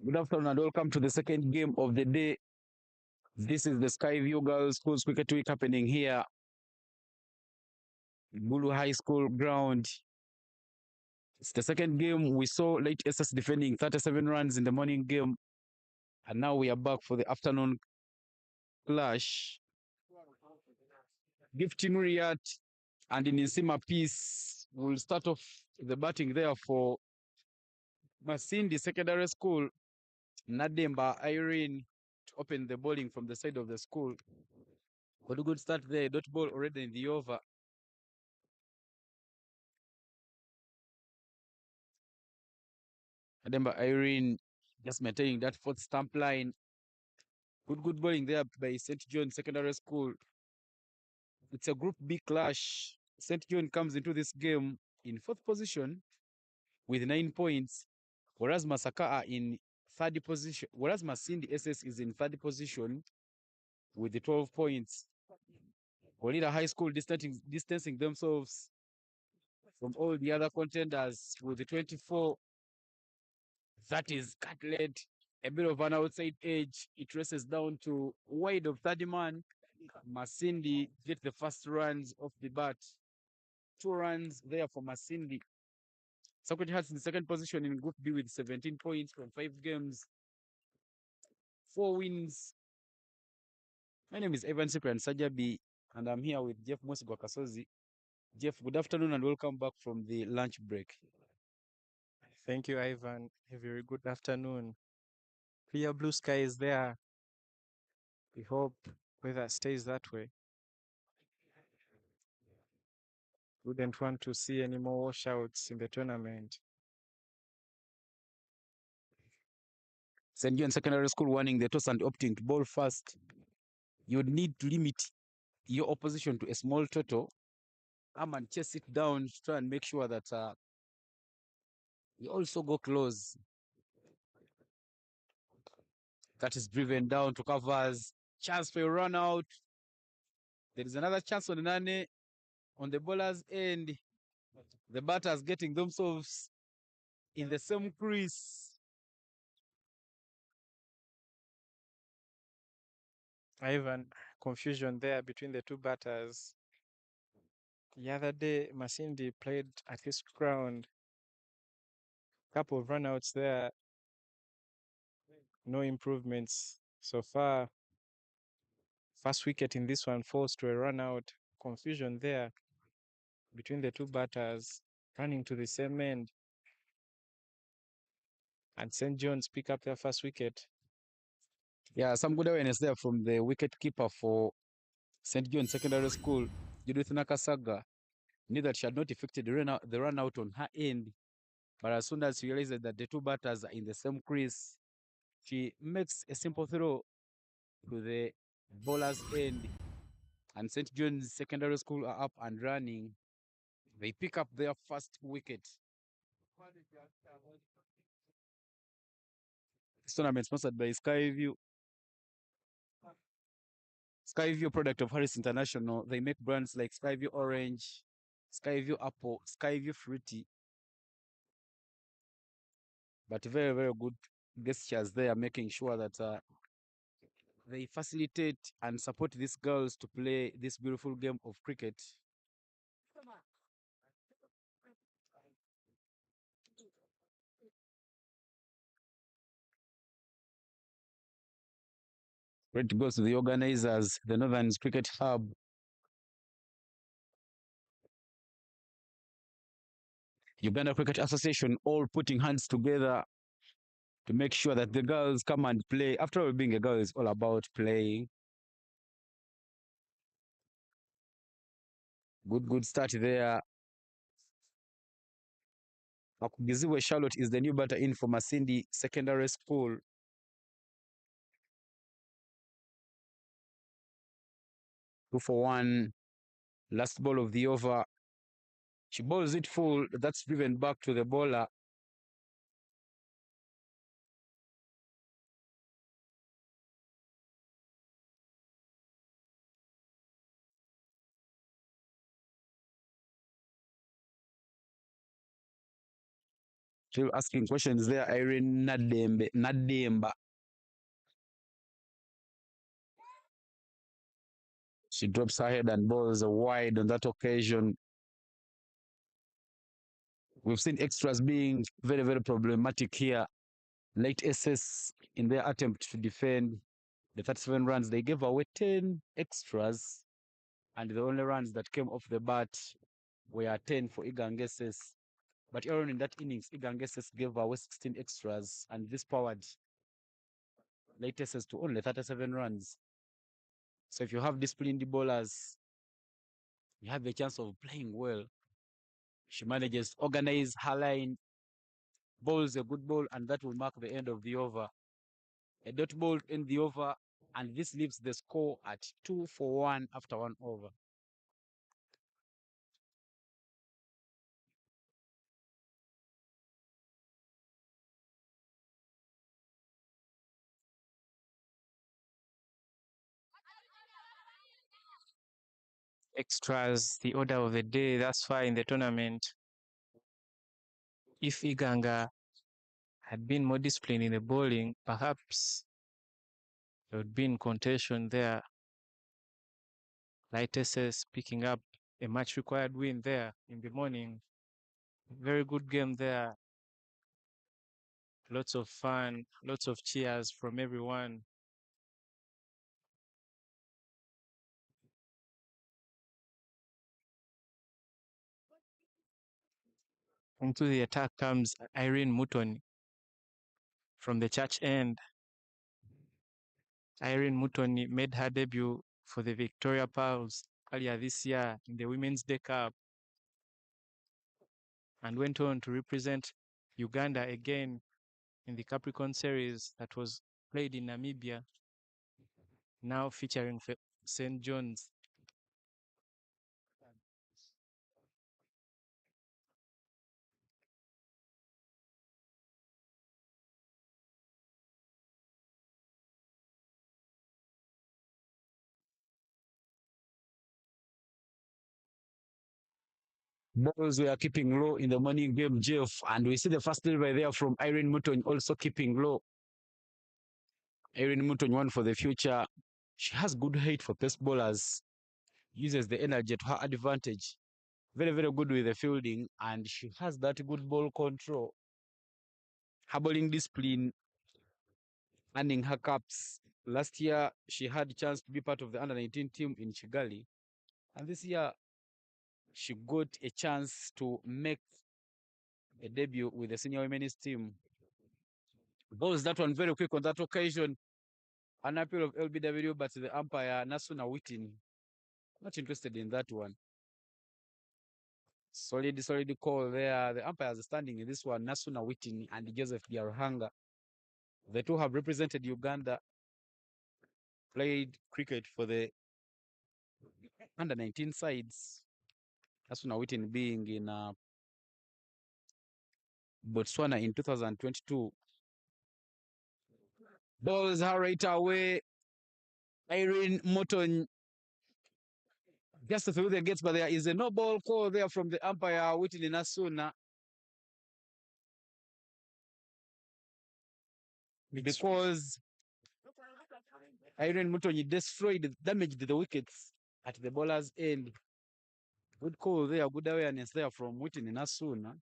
Good afternoon and welcome to the second game of the day. This is the Skyview Girls Schools Cricket Week happening here, Bulu High School ground. It's the second game. We saw Late SS defending 37 runs in the morning game, and now we are back for the afternoon clash. Gift Nuriat and Nisima Peace will start off the batting there for Masindi Secondary School. Nademba Irene to open the bowling from the side of the school. Got a good start there. Dot ball already in the over. Nademba Irene just maintaining that fourth stamp line. Good bowling there by St. John Secondary School. It's a Group B clash. St. John comes into this game in fourth position with 9 points, whereas Masaka are in third position. Whereas Masindi SS is in third position with the 12 points. Olida High School distancing themselves from all the other contenders with the 24. That is Cutlet. A bit of an outside edge. It races down to wide of 30 man. Masindi get the first runs off the bat. 2 runs there for Masindi. Socrates Hearts in the second position in Group B with 17 points from 5 games, 4 wins. My name is Evan Cyprian Sajabi, and I'm here with Jeff Mosigwa Kasozi. Jeff, good afternoon and welcome back from the lunch break. Thank you, Ivan. A very good afternoon. Clear blue sky is there. We hope weather stays that way. Wouldn't want to see any more washouts in the tournament. St. John Secondary School warning the toss and opting to bowl first. You would need to limit your opposition to a small total. Come and chase it down to try and make sure that you also go close. That is driven down to covers. Chance for a run out. There is another chance on Nane on the bowler's end. The batters getting themselves in the same crease. Even confusion there between the two batters. The other day, Masindi played at his ground. Couple of runouts there. No improvements so far. First wicket in this one falls to a run out. Confusion there between the two batters running to the same end. And St. John's pick up their first wicket. Yeah, some good awareness there from the wicket keeper for St. John Secondary School, Judith Nakasaga. Knew that she had not effected the run out on her end, but as soon as she realized that the two batters are in the same crease, she makes a simple throw to the bowler's end, and St. John's Secondary School are up and running. They pick up their first wicket. This tournament sponsored by Skyview. Skyview, product of Harris International. They make brands like Skyview Orange, Skyview Apple, Skyview Fruity. But very, very good gestures there, making sure that they facilitate and support these girls to play this beautiful game of cricket. Credit goes to the organizers, the Northern Cricket Hub. Uganda Cricket Association, all putting hands together to make sure that the girls come and play. After all, being a girl is all about playing. Good start there. Akugiziwe Charlotte is the new batter in for Masindi Secondary School. Two for one. Last ball of the over. She bowls it full. That's driven back to the bowler. Still asking questions there, Irene Nademba. She drops her head and bowls wide on that occasion. We've seen extras being very, very problematic here. Late SS in their attempt to defend the 37 runs. They gave away 10 extras, and the only runs that came off the bat were 10 for Igangeses. But earlier in that innings, Igangeses gave away 16 extras, and this powered Late SS to only 37 runs. So if you have disciplined bowlers, you have a chance of playing well. She manages to organize her line, bowls a good ball, and that will mark the end of the over. A dot ball in the over, and this leaves the score at 2 for 1 after one over. Extras, the order of the day thus far in the tournament. If Iganga had been more disciplined in the bowling, perhaps there would be in contention there. Light SS picking up a much required win there in the morning. Very good game there. Lots of fun, lots of cheers from everyone. Into the attack comes Irene Mutoni from the church end. Irene Mutoni made her debut for the Victoria Pearls earlier this year in the Women's Day Cup and went on to represent Uganda again in the Capricorn Series that was played in Namibia, now featuring St. John's. Balls were keeping low in the morning game, Jeff, and we see the first delivery there from Irene Mouton also keeping low. Irene Mouton, one for the future. She has good height for pace bowlers, uses the energy to her advantage. Very, very good with the fielding, and she has that good ball control. Her bowling discipline, earning her caps. Last year, she had a chance to be part of the under-19 team in Kigali, and this year, she got a chance to make a debut with the senior women's team. Bowls that one very quick on that occasion. An appeal of LBW, but the umpire, Nasuna Wittin, not interested in that one. Solid call there. The umpires are standing in this one, Nasuna Wittin and Joseph Biaruhanga. The two have represented Uganda, played cricket for the under-19 sides. Nasuna Wittin being in Botswana in 2022. Balls are right away. Irene Mouton just through the gates, but there is a no ball call there from the umpire, Whitney Nasuna. Because Irene Mouton destroyed, damaged the wickets at the bowler's end. Good call there, good awareness there from Whitney Nasuna.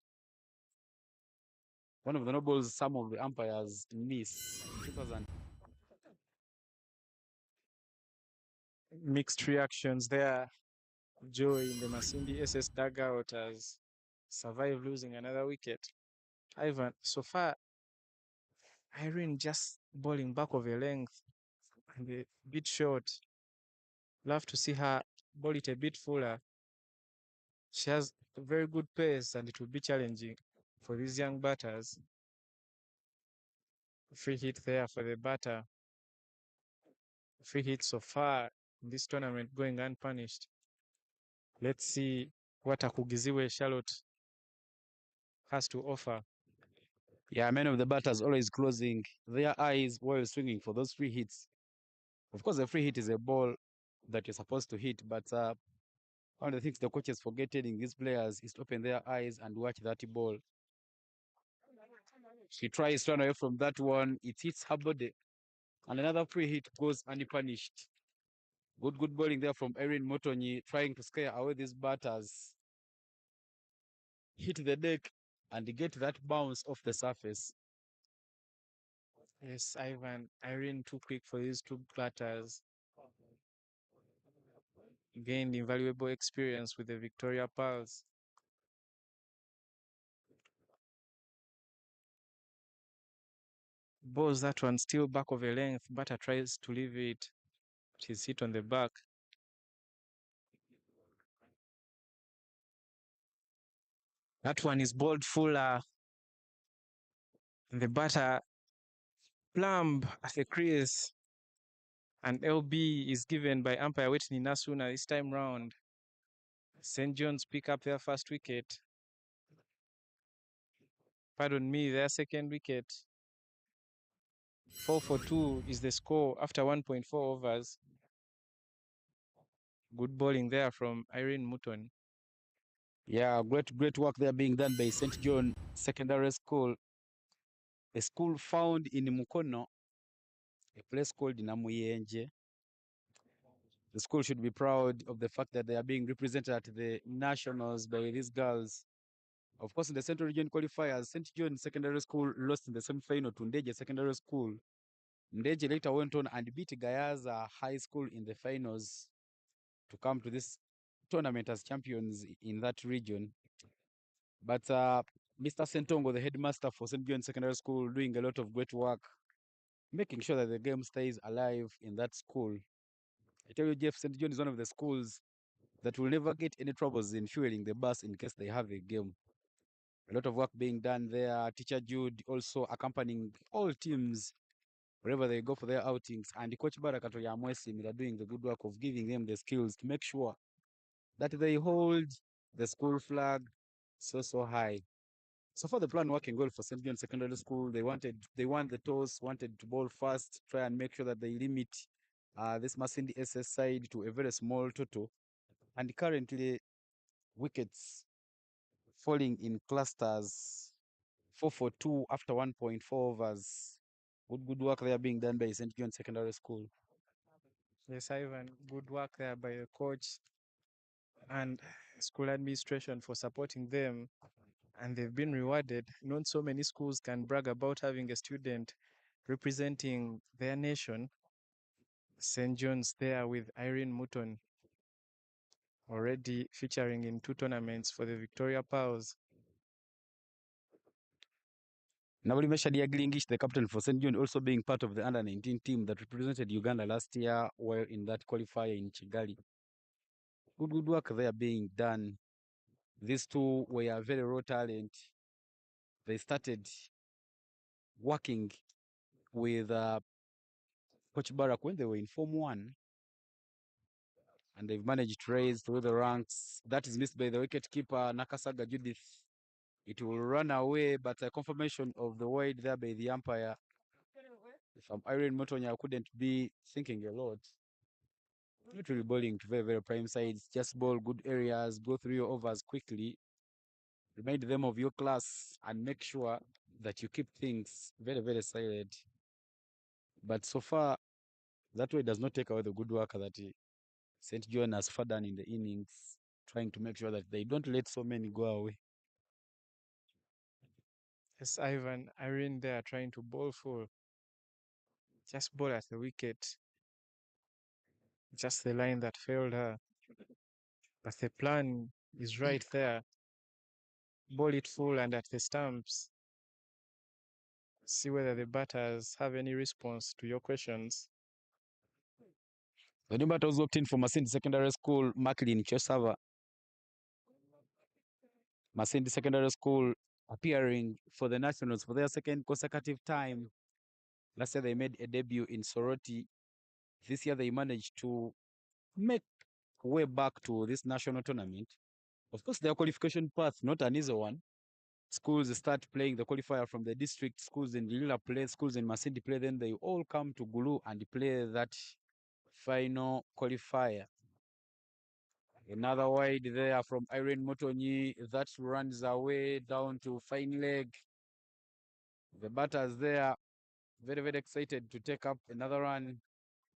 One of the nobles some of the umpires miss in 2000. Mixed reactions there. Joy in the Masindi SS dugout has survived losing another wicket. Ivan, so far, Irene just bowling back of a length and a bit short. Love to see her bowl it a bit fuller. She has a very good pace and it will be challenging for these young batters. Free hit there for the batter. Free hit so far in this tournament going unpunished. Let's see what Akugiziwe Charlotte has to offer. Yeah, many of the batters always closing their eyes while swinging for those free hits. Of course, a free hit is a ball that you're supposed to hit, but one of the things the coaches forget telling these players is to open their eyes and watch that ball. She tries to run away from that one. It hits her body. And another free hit goes unpunished. Good bowling there from Erin Motonyi, trying to scare away these batters. Hit the deck and get that bounce off the surface. Yes, Ivan, Irene too quick for these two batters. Gained invaluable experience with the Victoria Pearls. Balls that one still back of a length. Batter tries to leave it. She's hit on the back. That one is bowled fuller. The batter plumb at the crease. And LB is given by umpire Whitney Nasuna this time round. St. John's pick up their first wicket. Pardon me, their second wicket. 4 for 2 is the score after 1.4 overs. Good bowling there from Irene Mouton. Yeah, great work there being done by St. John Secondary School, a school found in Mukono, a place called Namuyenje. The school should be proud of the fact that they are being represented at the nationals by these girls. Of course, in the Central Region qualifiers, St. John Secondary School lost in the semi-final to Ndeje Secondary School. Ndeje later went on and beat Gayaza High School in the finals to come to this tournament as champions in that region. But Mr. Sentongo, the headmaster for St. John Secondary School, doing a lot of great work. making sure that the game stays alive in that school. I tell you, Jeff, St. John is one of the schools that will never get any troubles in fueling the bus in case they have a game. A lot of work being done there. Teacher Jude also accompanying all teams wherever they go for their outings. And Coach Barakato Yamwesi are doing the good work of giving them the skills to make sure that they hold the school flag so high. So far, the plan working well for St. John Secondary School. They want the toss, wanted to bowl fast, try and make sure that they limit this Masindi SS side to a very small total. And currently, wickets falling in clusters, 4 for 2 after 1.4 overs. Good work there being done by St. John Secondary School. Yes, Ivan, good work there by the coach and school administration for supporting them, and they've been rewarded. Not so many schools can brag about having a student representing their nation. St. John's there with Irene Mouton already featuring in 2 tournaments for the Victoria Pals. Nabulimesha Diaglingish, the captain for St. John, also being part of the under-19 team that represented Uganda last year while in that qualifier in Kigali. Good work there being done. These two were very raw talent. They started working with Coach Barak when they were in Form 1, and they've managed to raise through the ranks. That is missed by the wicketkeeper, Nakasaga Judith. It will run away, but a confirmation of the wide there by the umpire. If I'm Irene Motonya, I couldn't be thinking a lot. Not really bowling to very prime sides. Just bowl good areas, go through your overs quickly, remind them of your class, and make sure that you keep things very silent. But so far, that way does not take away the good work that St. John has far done in the innings, trying to make sure that they don't let so many go away. Yes, Ivan, Irene there trying to bowl full. Just bowl at the wicket. Just the line that failed her. But the plan is right there. Bowl it full and at the stumps. See whether the batters have any response to your questions. The new batters walked in for Masindi Secondary School, Macklin Chesava. Masindi Secondary School appearing for the Nationals for their second consecutive time. Last year they made a debut in Soroti. This year they managed to make way back to this national tournament. Of course, their qualification path, not an easy one. Schools start playing the qualifier from the district, schools in Lila play, schools in Masindi play, then they all come to Gulu and play that final qualifier. Another wide there from Irene Motonyi that runs away down to fine leg. The batters there very excited to take up another run.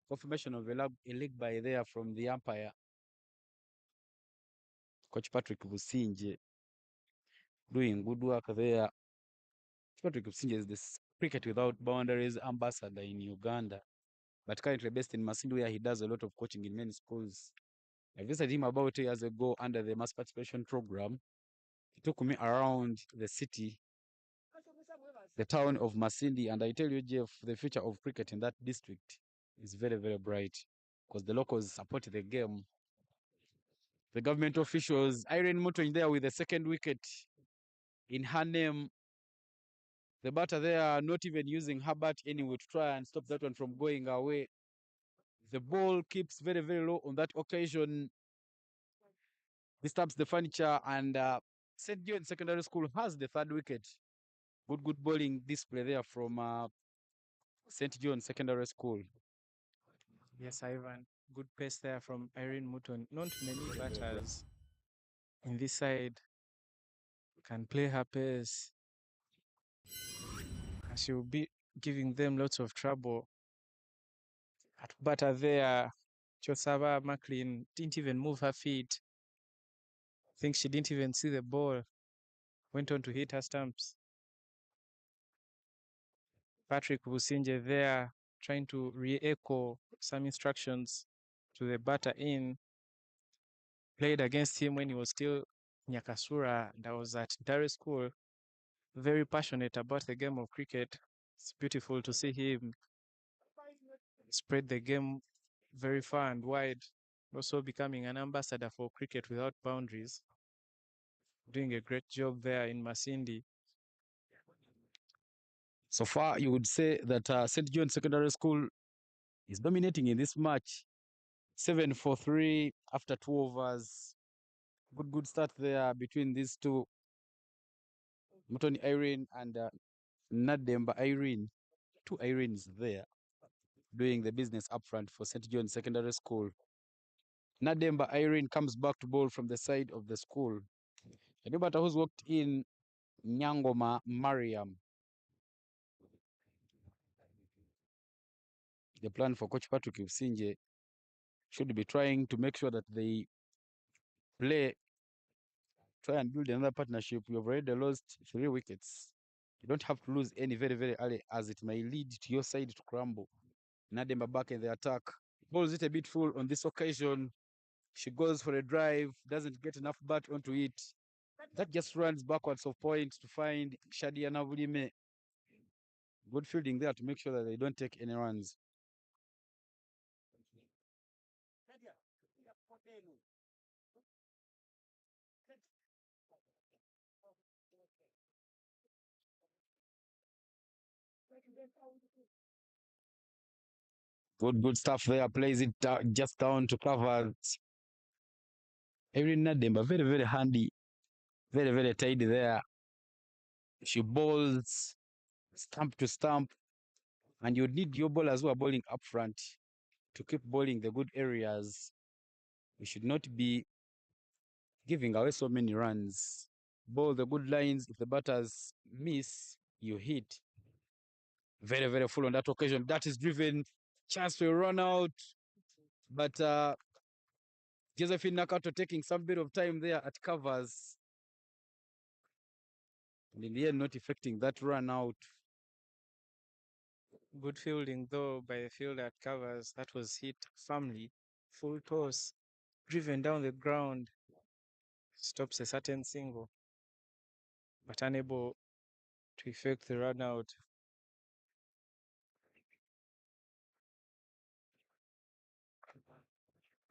Confirmation of a leg by there from the umpire. Coach Patrick Businje doing good work there. Patrick Businje is the cricket without boundaries ambassador in Uganda, but currently based in Masindi where he does a lot of coaching in many schools. I visited him about 2 years ago under the mass participation program. He took me around the city, the town of Masindi, and I tell you, Jeff, the future of cricket in that district is very bright because the locals support the game. The government officials, Irene Mutoin there with the second wicket in her name. The batter there not even using her bat anyway to try and stop that one from going away. The ball keeps very low on that occasion, disturbs the furniture, and St. John Secondary School has the third wicket. Good bowling display there from St. John Secondary School. Yes, Ivan. Good pace there from Irene Mouton. Not many batters in this side can play her pace. And she will be giving them lots of trouble. At batter there, Chosava Macklin didn't even move her feet. I think she didn't even see the ball. Went on to hit her stumps. Patrick Businje there trying to re-echo some instructions to the batter in. Played against him when he was still Nyakasura, that was at Dare School. Very passionate about the game of cricket. It's beautiful to see him spread the game very far and wide, also becoming an ambassador for cricket without boundaries, doing a great job there in Masindi. So far, you would say that St. John Secondary School is dominating in this match. 7-4-3 after 2 overs. Good start there between these two. Mutoni Irene and Nademba Irene. Two Irenes there doing the business up front for St. John Secondary School. Nademba Irene comes back to bowl from the side of the school. A new batter who's walked in, Nyangoma Mariam. The plan for Coach Patrick Usinje should be trying to make sure that they try and build another partnership. You've already lost 3 wickets. You don't have to lose any very early, as it may lead to your side to crumble. Nademba back in the attack. Balls it a bit full on this occasion. She goes for a drive, doesn't get enough bat onto it. That just runs backwards of point to find Shadia Navulime. Good fielding there to make sure that they don't take any runs. Good stuff there. Plays it just down to cover. Every Nademba, very handy. Very tidy there. She bowls stump to stump. And you need your bowlers who are bowling up front to keep bowling the good areas. You should not be giving away so many runs. Bowl the good lines. If the batters miss, you hit. Very full on that occasion. That is driven. Chance to run out. But Josephine Nakato taking some bit of time there at covers. And in the end, not effecting that run out. Good fielding, though, by the fielder at covers. That was hit firmly. Full toss, driven down the ground. Stops a certain single, but unable to effect the run out.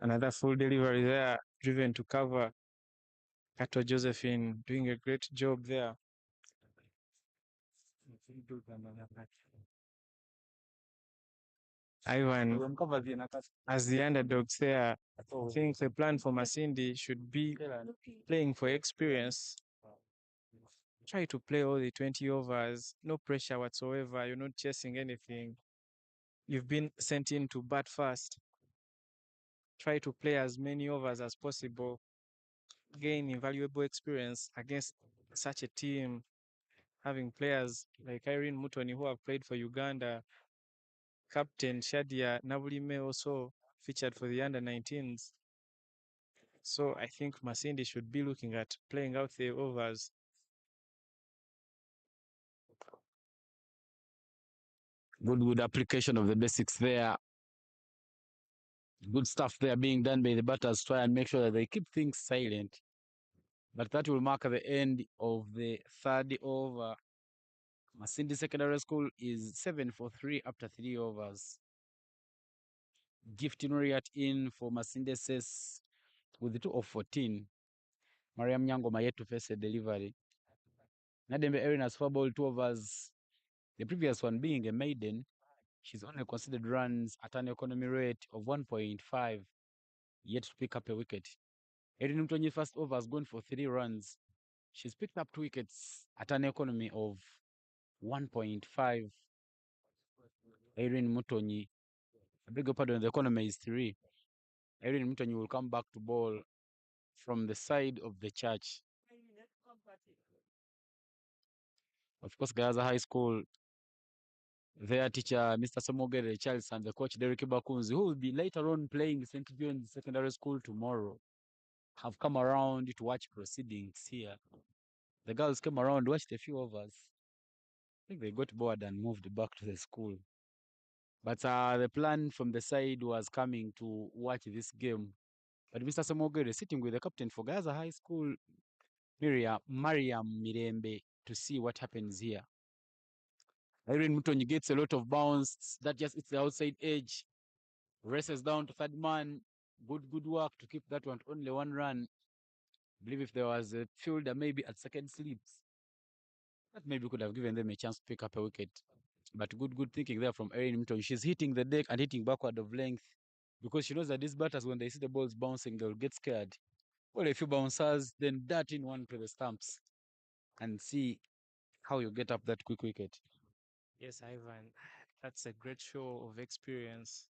Another full delivery there, driven to cover. Kato Josephine doing a great job there. Ivan, as the underdogs there, I think the plan for Masindi should be playing for experience. Try to play all the 20 overs, no pressure whatsoever. You're not chasing anything. You've been sent in to bat first. Try to play as many overs as possible. Gain invaluable experience against such a team, having players like Irene Mutoni who have played for Uganda. Captain Shadia Nabulime also featured for the under-19s. So I think Masindi should be looking at playing out the overs. Good application of the basics there. Good stuff there being done by the batters. Try and make sure that they keep things silent. But that will mark the end of the third over. Masindi Secondary School is 7-4-3 after 3 overs. Gift Noriat in for Masinde Ses with the 2 of 14. Mariam Nyangoma yet to face a delivery. Nadembe Erin has 4 ball 2 overs. The previous one being a maiden. She's only considered runs at an economy rate of 1.5, yet to pick up a wicket. Erin Mtonyi first over has gone for 3 runs. She's picked up 2 wickets at an economy of 1.5. Erin Mutonyi, I beg your pardon, the economy is 3. Erin Mutonyi will come back to bowl from the side of the church. Of course, Gaza High School, their teacher, Mr. Somogere Charles, and the coach, Derek Bakunzi, who will be later on playing St. John's Secondary School tomorrow, have come around to watch proceedings here. The girls came around, watched a few overs. I think they got bored and moved back to the school. But the plan from the side was coming to watch this game. But Mr. Somogere sitting with the captain for Gaza High School, Mariam Mirembe, to see what happens here. Irene Mutonyi gets a lot of bounce. That just it's the outside edge. Races down to third man. Good work to keep that one to only one run. I believe if there was a fielder maybe at second slips, that maybe could have given them a chance to pick up a wicket. But good thinking there from Erin Newton. She's hitting the deck and hitting backward of length because she knows that these batters, when they see the balls bouncing, they'll get scared. Well, if you bouncers, then dart in one to the stumps and see how you get up that quick wicket. Yes, Ivan, that's a great show of experience.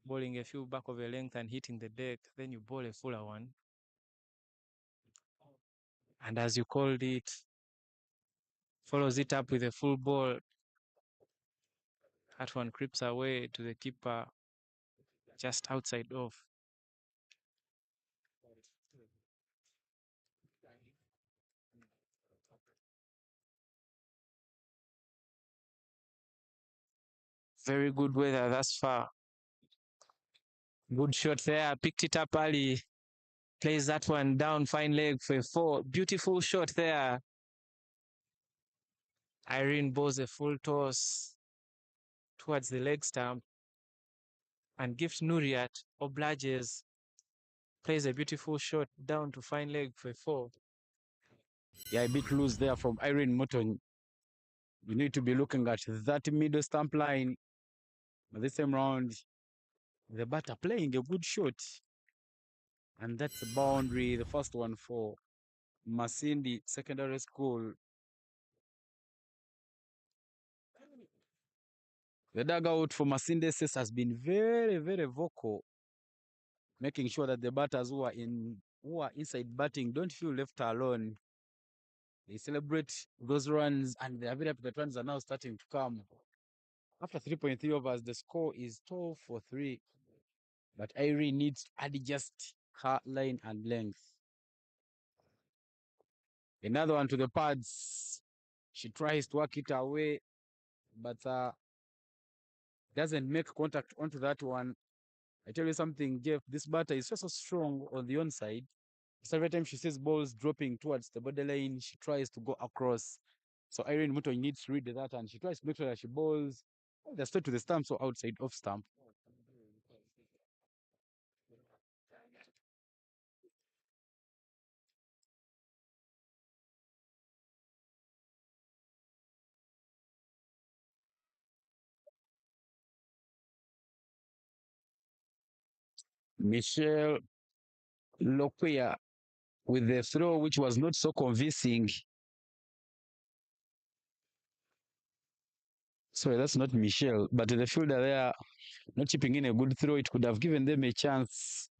Bowling a few back of a length and hitting the deck, then you bowl a fuller one. And as you called it, follows it up with a full ball. That one creeps away to the keeper just outside off. Very good weather thus far. Good shot there, picked it up early. Plays that one down, fine leg for a four. Beautiful shot there. Irene bowls a full toss towards the leg stump and gives Nuriat obliges. Plays a beautiful shot down to fine leg for a four. Yeah, a bit loose there from Irene Mutton. You need to be looking at that middle stump line. But this time round, the batter playing a good shot. And that's the boundary, the first one for Masindi Secondary School. The dugout for Masindi Sis has been very vocal, making sure that the batters who are inside batting don't feel left alone. They celebrate those runs, and they are very happy that runs are now starting to come. After 3.3 overs, the score is 12 for 3. But Irene needs to adjust her line and length. Another one to the pads. She tries to work it away, but doesn't make contact onto that one. I tell you something, Jeff, this batter is so strong on the onside. So every time she sees balls dropping towards the borderline, she tries to go across. So Irene Muto needs to read that, and she tries to make sure that she bowls either straight to the stumps or outside off stump. Michelle Loquia with the throw, which was not so convincing. Sorry, that's not Michelle, but the fielder there not chipping in a good throw. It could have given them a chance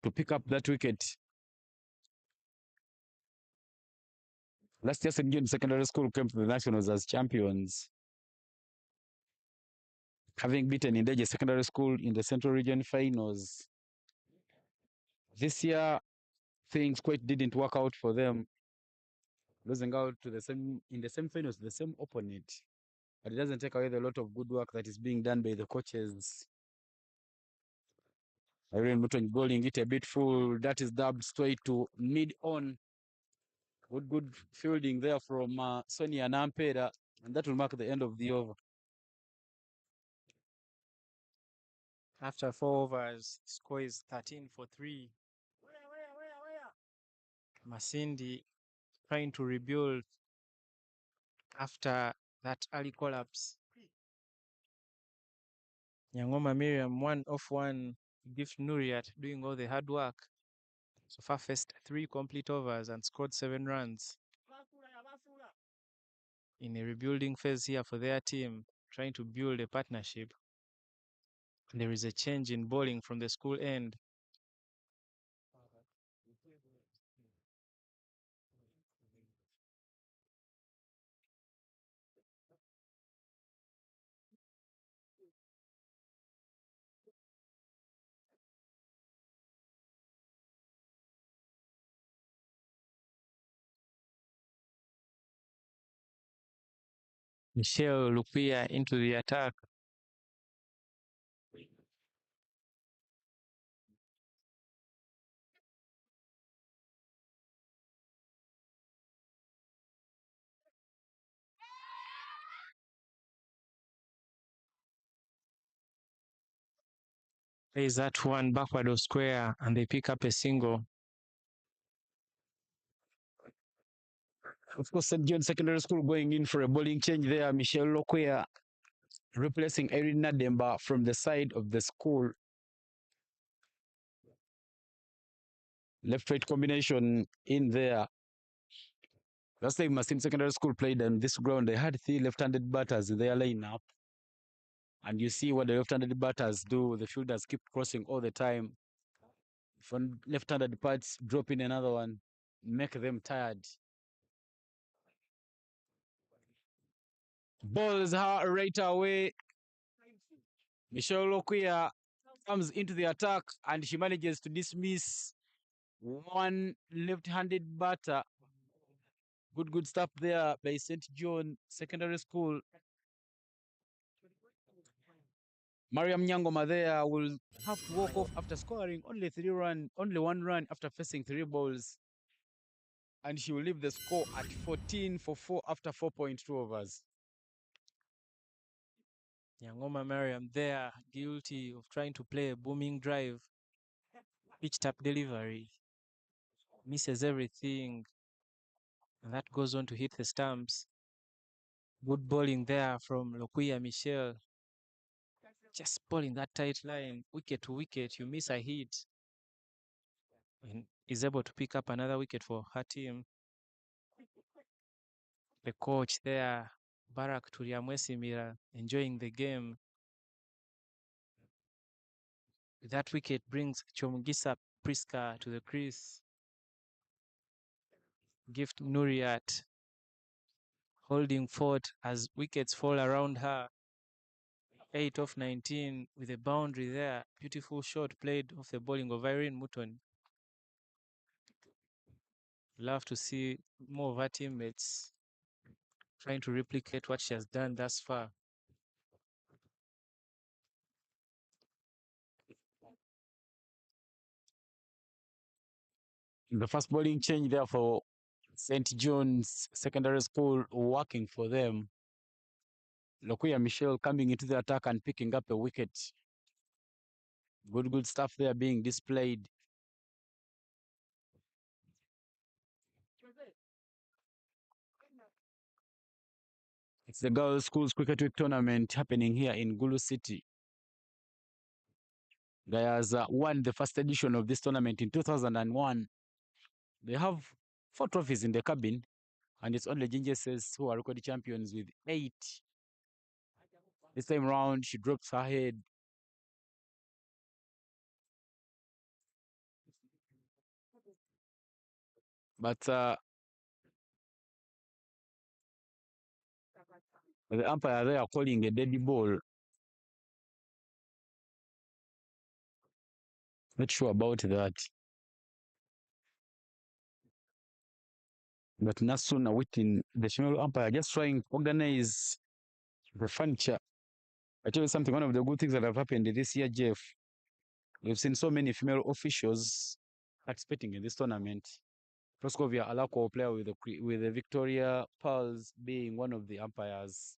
to pick up that wicket. Last year, St. John Secondary School came to the Nationals as champions, having beaten Indeje Secondary School in the Central Region Finals. This year, things quite didn't work out for them, losing out to the same in the same finals, the same opponent. But it doesn't take away the lot of good work that is being done by the coaches. Irene Muton bowling it a bit full. That is dubbed straight to mid on. Good fielding there from Sonia Nampeda, and that will mark the end of the over. After 4 overs, score is 13 for 3. Masindi trying to rebuild after that early collapse. Nyangoma Miriam 1 off 1. Gift Nuriat doing all the hard work. So far faced 3 complete overs and scored 7 runs. In a rebuilding phase here for their team, trying to build a partnership. There is a change in bowling from the school end. Michelle Lupia into the attack. There's that one backward of square and they pick up a single. Of course, St. John Secondary School going in for a bowling change there. Michelle Lokwea replacing Irene Nademba from the side of the school. Left-right combination in there. Last time Masindi Secondary School played on this ground, they had 3 left-handed batters in their lineup. And you see what the left-handed batters do. The fielders keep crossing all the time. From left-handed parts, drop in another one, make them tired. Balls her right away. Michelle Lokwea comes into the attack and she manages to dismiss one left-handed batter. Good stuff there by St. John Secondary School. Mariam Nyangoma there will have to walk off after scoring only 1 run after facing 3 balls. And she will leave the score at 14 for 4 after 4.2 overs. Nyangoma Mariam there, guilty of trying to play a booming drive. Pitch tap delivery. Misses everything. And that goes on to hit the stumps. Good bowling there from Lokwea Michelle. Just bowling that tight line, wicket to wicket, you miss a hit. And is able to pick up another wicket for her team. The coach there, Barak Turiamwesimira, enjoying the game. That wicket brings Chomugisa Priska to the crease. Gift Nuriat holding fort as wickets fall around her. 8 of 19 with a boundary there. Beautiful shot played off the bowling of Irene Mutton. Love to see more of her teammates trying to replicate what she has done thus far. The first bowling change there for St. John's Secondary School working for them. Lokwea Michelle coming into the attack and picking up a wicket. Good stuff there being displayed. It's the Girls Schools Cricket Week tournament happening here in Gulu City. Guyas won the first edition of this tournament in 2001. They have 4 trophies in the cabin, and it's only Gingeses who are record champions with 8. This time round, she drops her head. But the umpire they are calling a dead ball. Not sure about that. But Nasuna waiting, the female umpire just trying to organize the furniture. I tell you something, one of the good things that have happened this year, Jeff, we've seen so many female officials participating in this tournament. Proskovia Alako player with the Victoria Pearls being one of the umpires.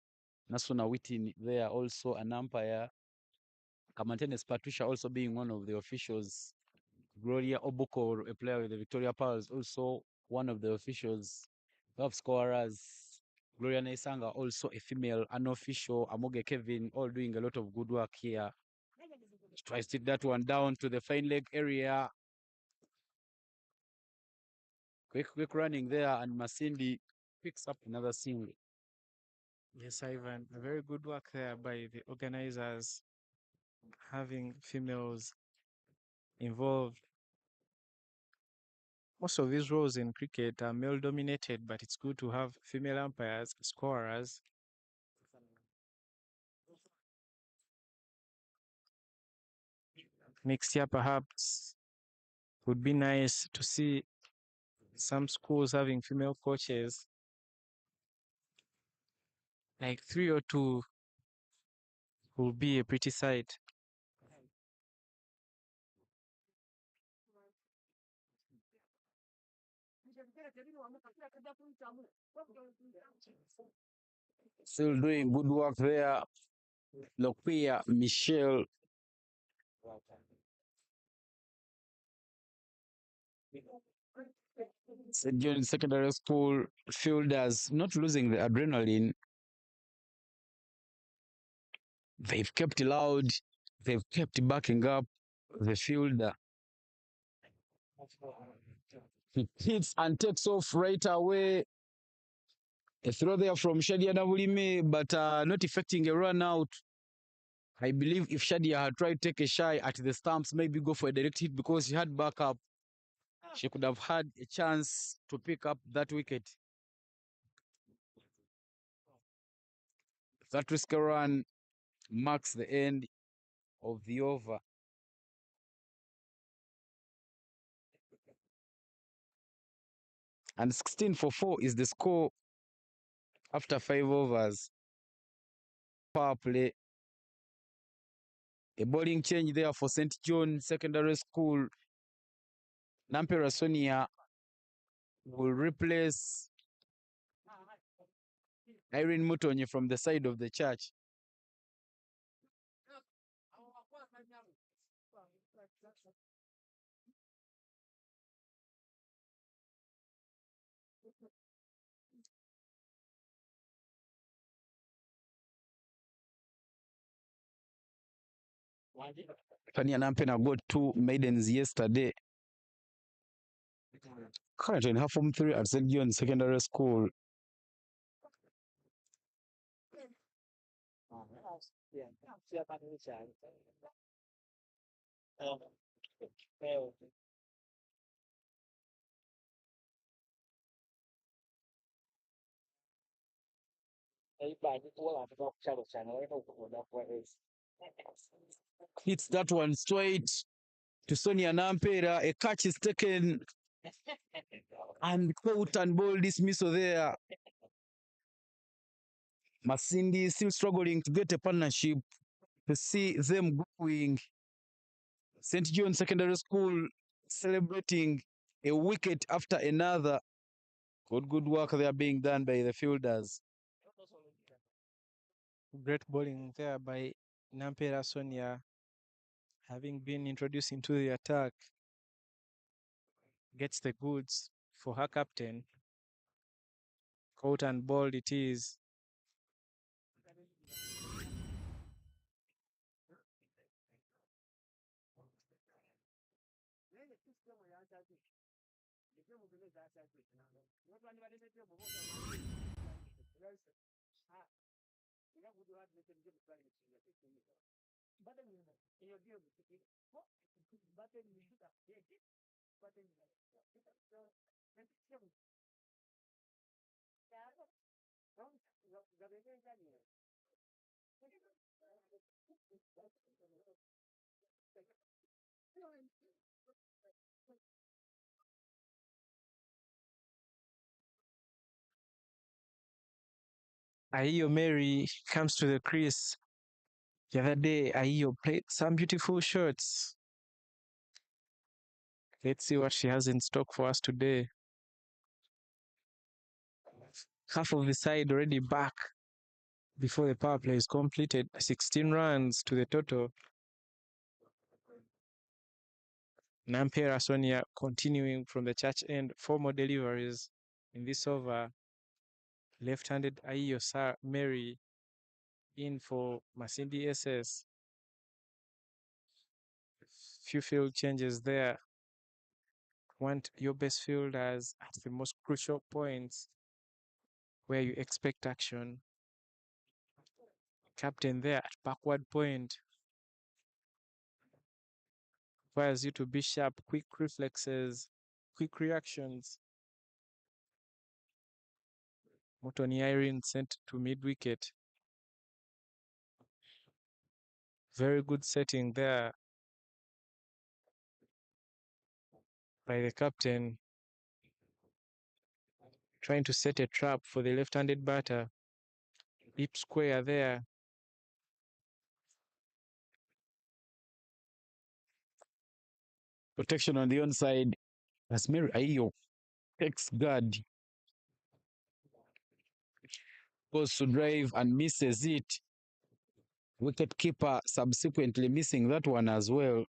Nasuna Wittin there also an umpire. Kamantenes Patricia also being one of the officials. Gloria Obuko, a player with the Victoria Pearls, also one of the officials. We have scorers. Gloria Naisanga, also a female unofficial. Amoge Kevin, all doing a lot of good work here. Tries to that one down to the fine leg area. Quick running there, and Masindi picks up another single. Yes, Ivan, a very good work there by the organizers, having females involved. Most of these roles in cricket are male dominated, but it's good to have female umpires, scorers. Next year, perhaps, would be nice to see some schools having female coaches, like 3 or 2 will be a pretty sight. Still doing good work there. Lokwea Michelle St. John Secondary School fielders not losing the adrenaline. They've kept loud. They've kept backing up the fielder. He hits and takes off right away. A throw there from Shadia Navulime, but not effecting a run out. I believe if Shadia had tried to take a shy at the stumps, maybe go for a direct hit because she had backup, she could have had a chance to pick up that wicket. That risky run marks the end of the over. And 16 for 4 is the score after 5 overs. Power play. A bowling change there for St. John Secondary School. Nampera Sonia will replace Irene Mutonyi from the side of the church. Tanya Nampena got 2 maidens yesterday. Currently in half form 3 at St. John Secondary School. Hits that one straight to Sonia Nampera. A catch is taken and caught and ball dismissal there. Masindi still struggling to get a partnership to see them going. St. John Secondary School celebrating a wicket after another. Good work there being done by the fielders. Great bowling there by Nampera Sonia, having been introduced into the attack. Gets the goods for her captain. Caught and bowled it is. Ahiyo Mary comes to the crease. The other day, Ahiyo played some beautiful shots. Let's see what she has in stock for us today. Half of the side already back before the power play is completed. 16 runs to the total. Nampera Sonia continuing from the church end. 4 more deliveries in this over. Left-handed Ahiyo Mary in for Masindi SS. Few field changes there. Want your best fielders at the most crucial points where you expect action. Captain there at backward point. Requires you to be sharp, quick reflexes, quick reactions. Motoni Irene sent to mid-wicket. Very good setting there by the captain. Trying to set a trap for the left-handed batter. Deep square there. Protection on the onside as Mary Ahiyo takes guard. Goes to drive and misses it. Wicket keeper subsequently missing that one as well.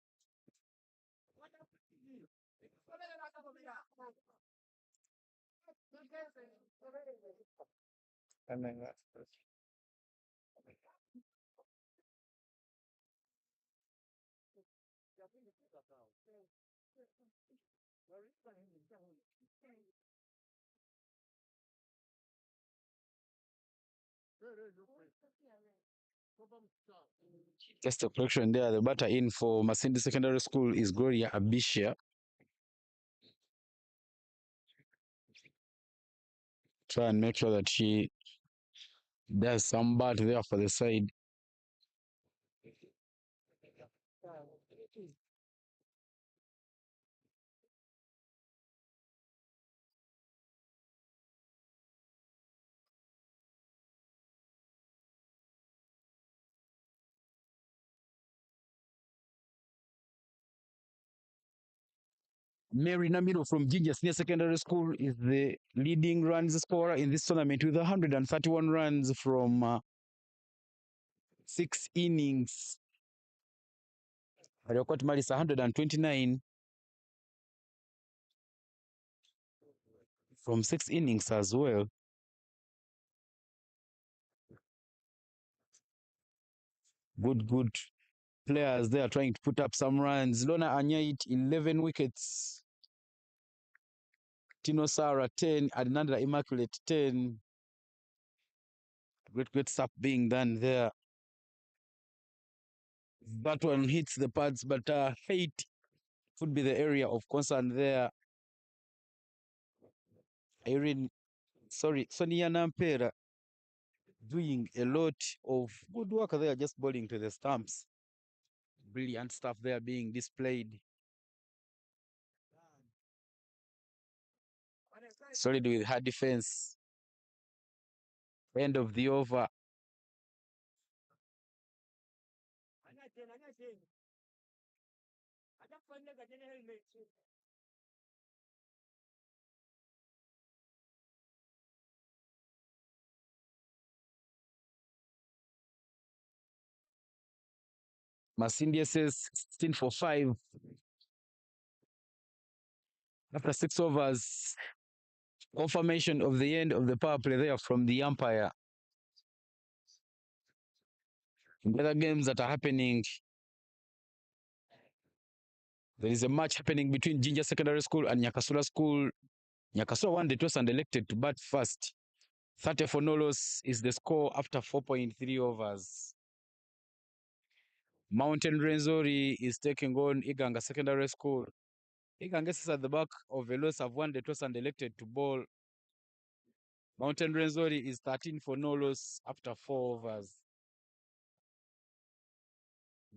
Just a correction there. The batter in for Masindi Secondary School is Gloria Abishia. Try and make sure that she does some bat there for the side. Mary Namiro from Ginger Senior Secondary School is the leading runs scorer in this tournament with 131 runs from 6 innings. Ariokot Maris 129 from 6 innings as well. Good players there trying to put up some runs. Lona Anyait 11 wickets. Tino Sara 10, Adnanda Immaculate 10. Great stuff being done there. That one hits the pads, but height could be the area of concern there. Sonia Nampera doing a lot of good work there, just bowling to the stumps. Brilliant stuff there being displayed. Solid with her defense. End of the over. Masindi says 16 for 5. After 6 overs, confirmation of the end of the power play there from the umpire. In other games that are happening, there is a match happening between Ginger Secondary School and Nyakasura School. Nyakasura won the toss and elected to bat first. 30 for no loss is the score after 4.3 overs. Mountain Renzori is taking on Iganga Secondary School. Iganga is at the back of Velos have won the toss and elected to bowl. Mountain Renzori is 13 for no loss after 4 overs.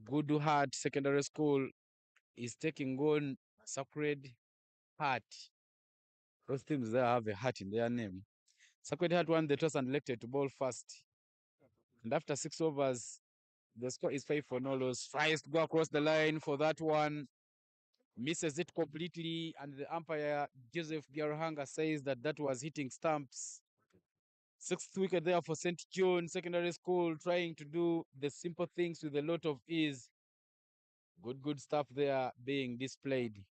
Good Heart Secondary School is taking on Sacred Heart. Those teams there have a heart in their name. Sacred Heart won the toss and elected to bowl first. And after 6 overs, the score is 5 for no loss. Tries to go across the line for that one. Misses it completely. And the umpire, Joseph Biaruhanga, says that that was hitting stumps. 6th wicket there for St. John Secondary School, trying to do the simple things with a lot of ease. Good stuff there being displayed.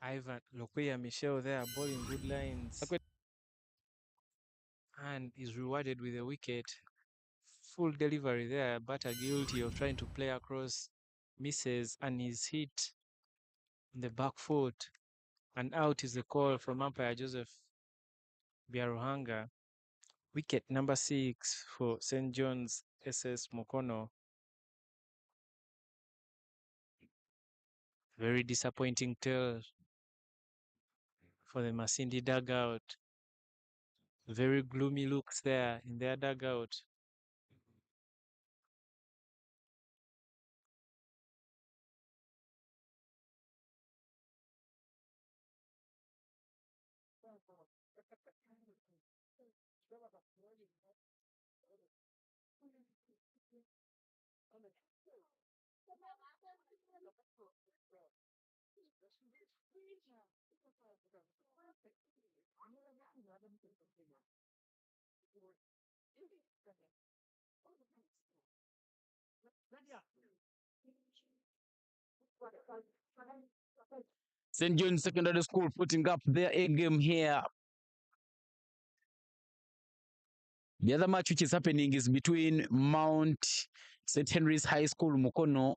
Ivan Lokuya Michelle there bowling good lines and is rewarded with a wicket. Full delivery there, batter guilty of trying to play across, misses and is hit in the back foot. And out is the call from umpire Joseph Biaruhanga. Wicket number 6 for St. John's SS Mokono. Very disappointing tale for the Masindi dugout. Very gloomy looks there in their dugout. St. John Secondary School putting up their A game here. The other match which is happening is between Mount St. Henry's High School Mukono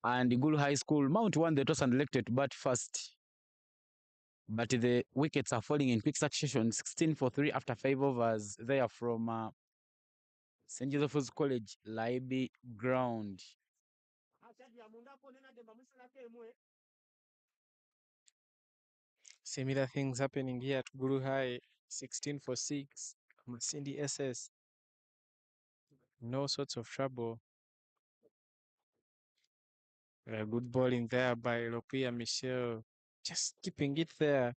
and Igulu High School. Mount won the toss and elected to bat first, but the wickets are falling in quick succession. 16 for 3 after 5 overs. They are from St. Joseph's College, Laibi Ground. Similar things happening here at Guru High. 16 for 6. Masindi SS. No sorts of trouble. Good bowling there by Lopia Michel. Just keeping it there.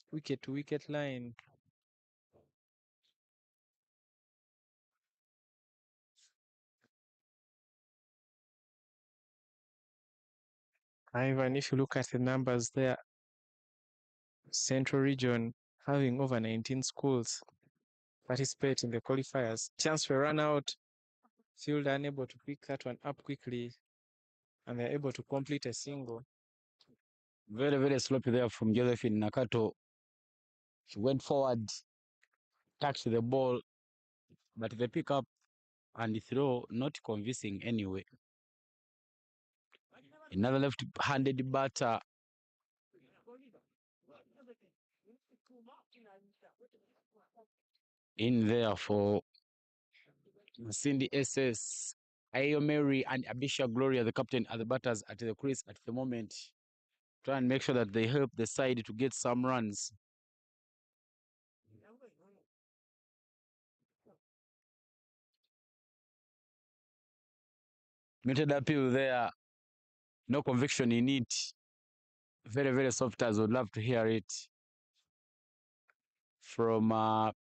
Wicket to wicket line. Ivan, if you look at the numbers there, Central Region having over 19 schools participate in the qualifiers. Chance for run out. Field unable to pick that one up quickly, and they're able to complete a single. Very, very sloppy there from Josephine Nakato. She went forward, touched the ball, but the pickup and the throw not convincing anyway. Another left-handed batter. In there for Masindi SS. Ayo Mary and Abisha Gloria, the captain, are the batters at the crease at the moment. Try and make sure that they help the side to get some runs. Muted appeal there. No conviction in it. Very, very soft as would love to hear it from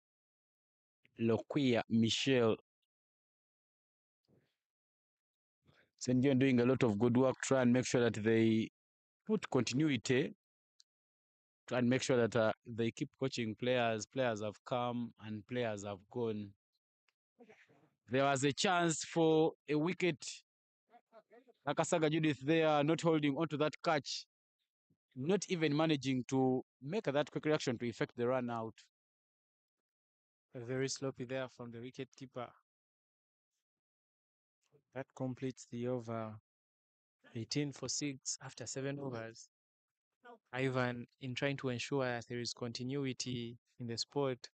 Loquia Michelle. St. John doing a lot of good work. Try and make sure that they put continuity. Try and make sure that they keep coaching players. Players have come and players have gone. There was a chance for a wicket. Akasaga Judith there not holding onto that catch. Not even managing to make that quick reaction to effect the run out. Very sloppy there from the wicket keeper. That completes the over. 18 for 6 after 7 overs. Ivan, in trying to ensure that there is continuity in the sport,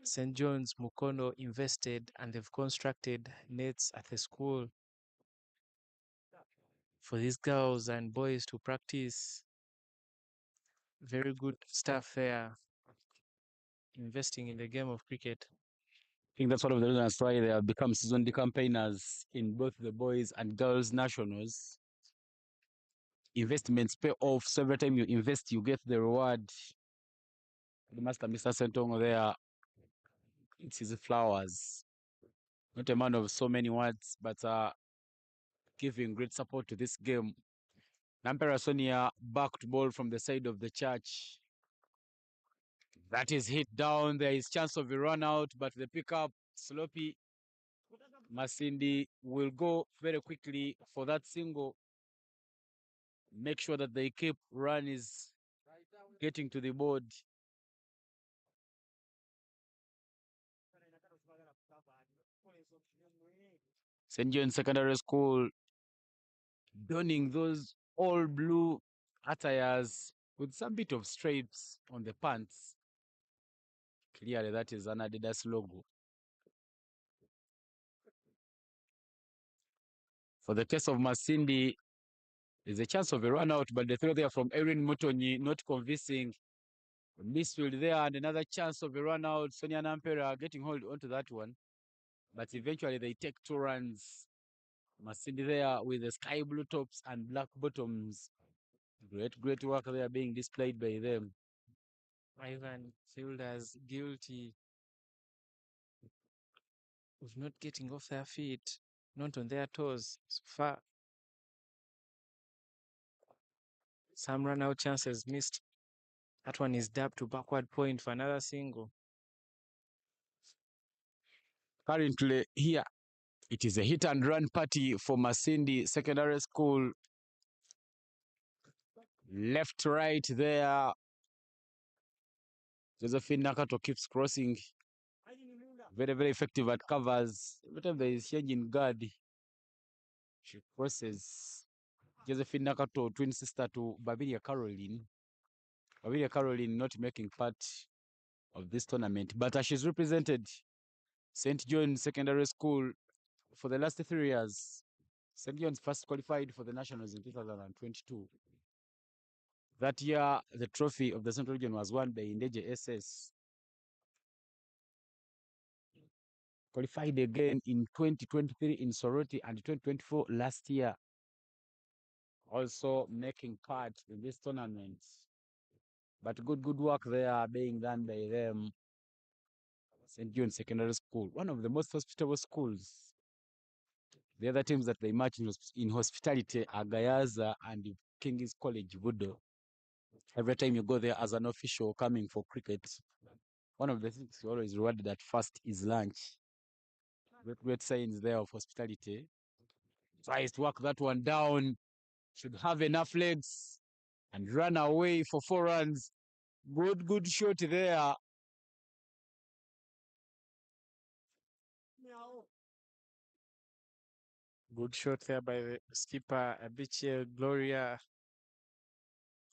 St. John's Mukono invested and they've constructed nets at the school for these girls and boys to practice. Very good stuff there. Investing in the game of cricket. I think that's one of the reasons why they have become seasoned campaigners in both the boys and girls nationals. Investments pay off. So every time you invest, you get the reward. The master, Mr. Sentongo, there, it's his flowers. Not a man of so many words, but giving great support to this game. Nampera Sonia backed ball from the side of the church. That is hit down. There is chance of a run out, but the pickup, sloppy. Masindi will go very quickly for that single. Make sure that they keep run is getting to the board. St. John Secondary School donning those all blue attires with some bit of stripes on the pants. Clearly, that is an Adidas logo. For the case of Masindi, there's a chance of a run out, but the throw there from Erin Mutonyi not convincing. Misfield there and another chance of a run out. Sonia Nampera getting hold onto that one. But eventually they take 2 runs. Masindi there with the sky blue tops and black bottoms. Great work there being displayed by them. Ivan fielders guilty of not getting off their feet, not on their toes so far. Some run out chances missed. That one is dabbed to backward point for another single. Currently here, it is a hit and run party for Masindi Secondary School. Left, right there. Josephine Nakato keeps crossing. Very, very effective at covers. Every time there is change in guard, she crosses. Josephine Nakato, twin sister to Babiria Caroline. Babiria Caroline not making part of this tournament, but she's represented St. John Secondary School for the last 3 years. St. John's first qualified for the Nationals in 2022. That year, the trophy of the Central Region was won by Indeje SS. Qualified again in 2023 in Soroti and 2024 last year. Also making part in this tournament. But good work there being done by them. St. John Secondary School, one of the most hospitable schools. The other teams that they match in hospitality are Gayaza and King's College Voodoo. Every time you go there as an official coming for cricket, one of the things you always rewarded at first is lunch. Great signs there of hospitality. Tries to work that one down. Should have enough legs and run away for 4 runs. Good shot there. Good shot there by the skipper, Abichel Gloria.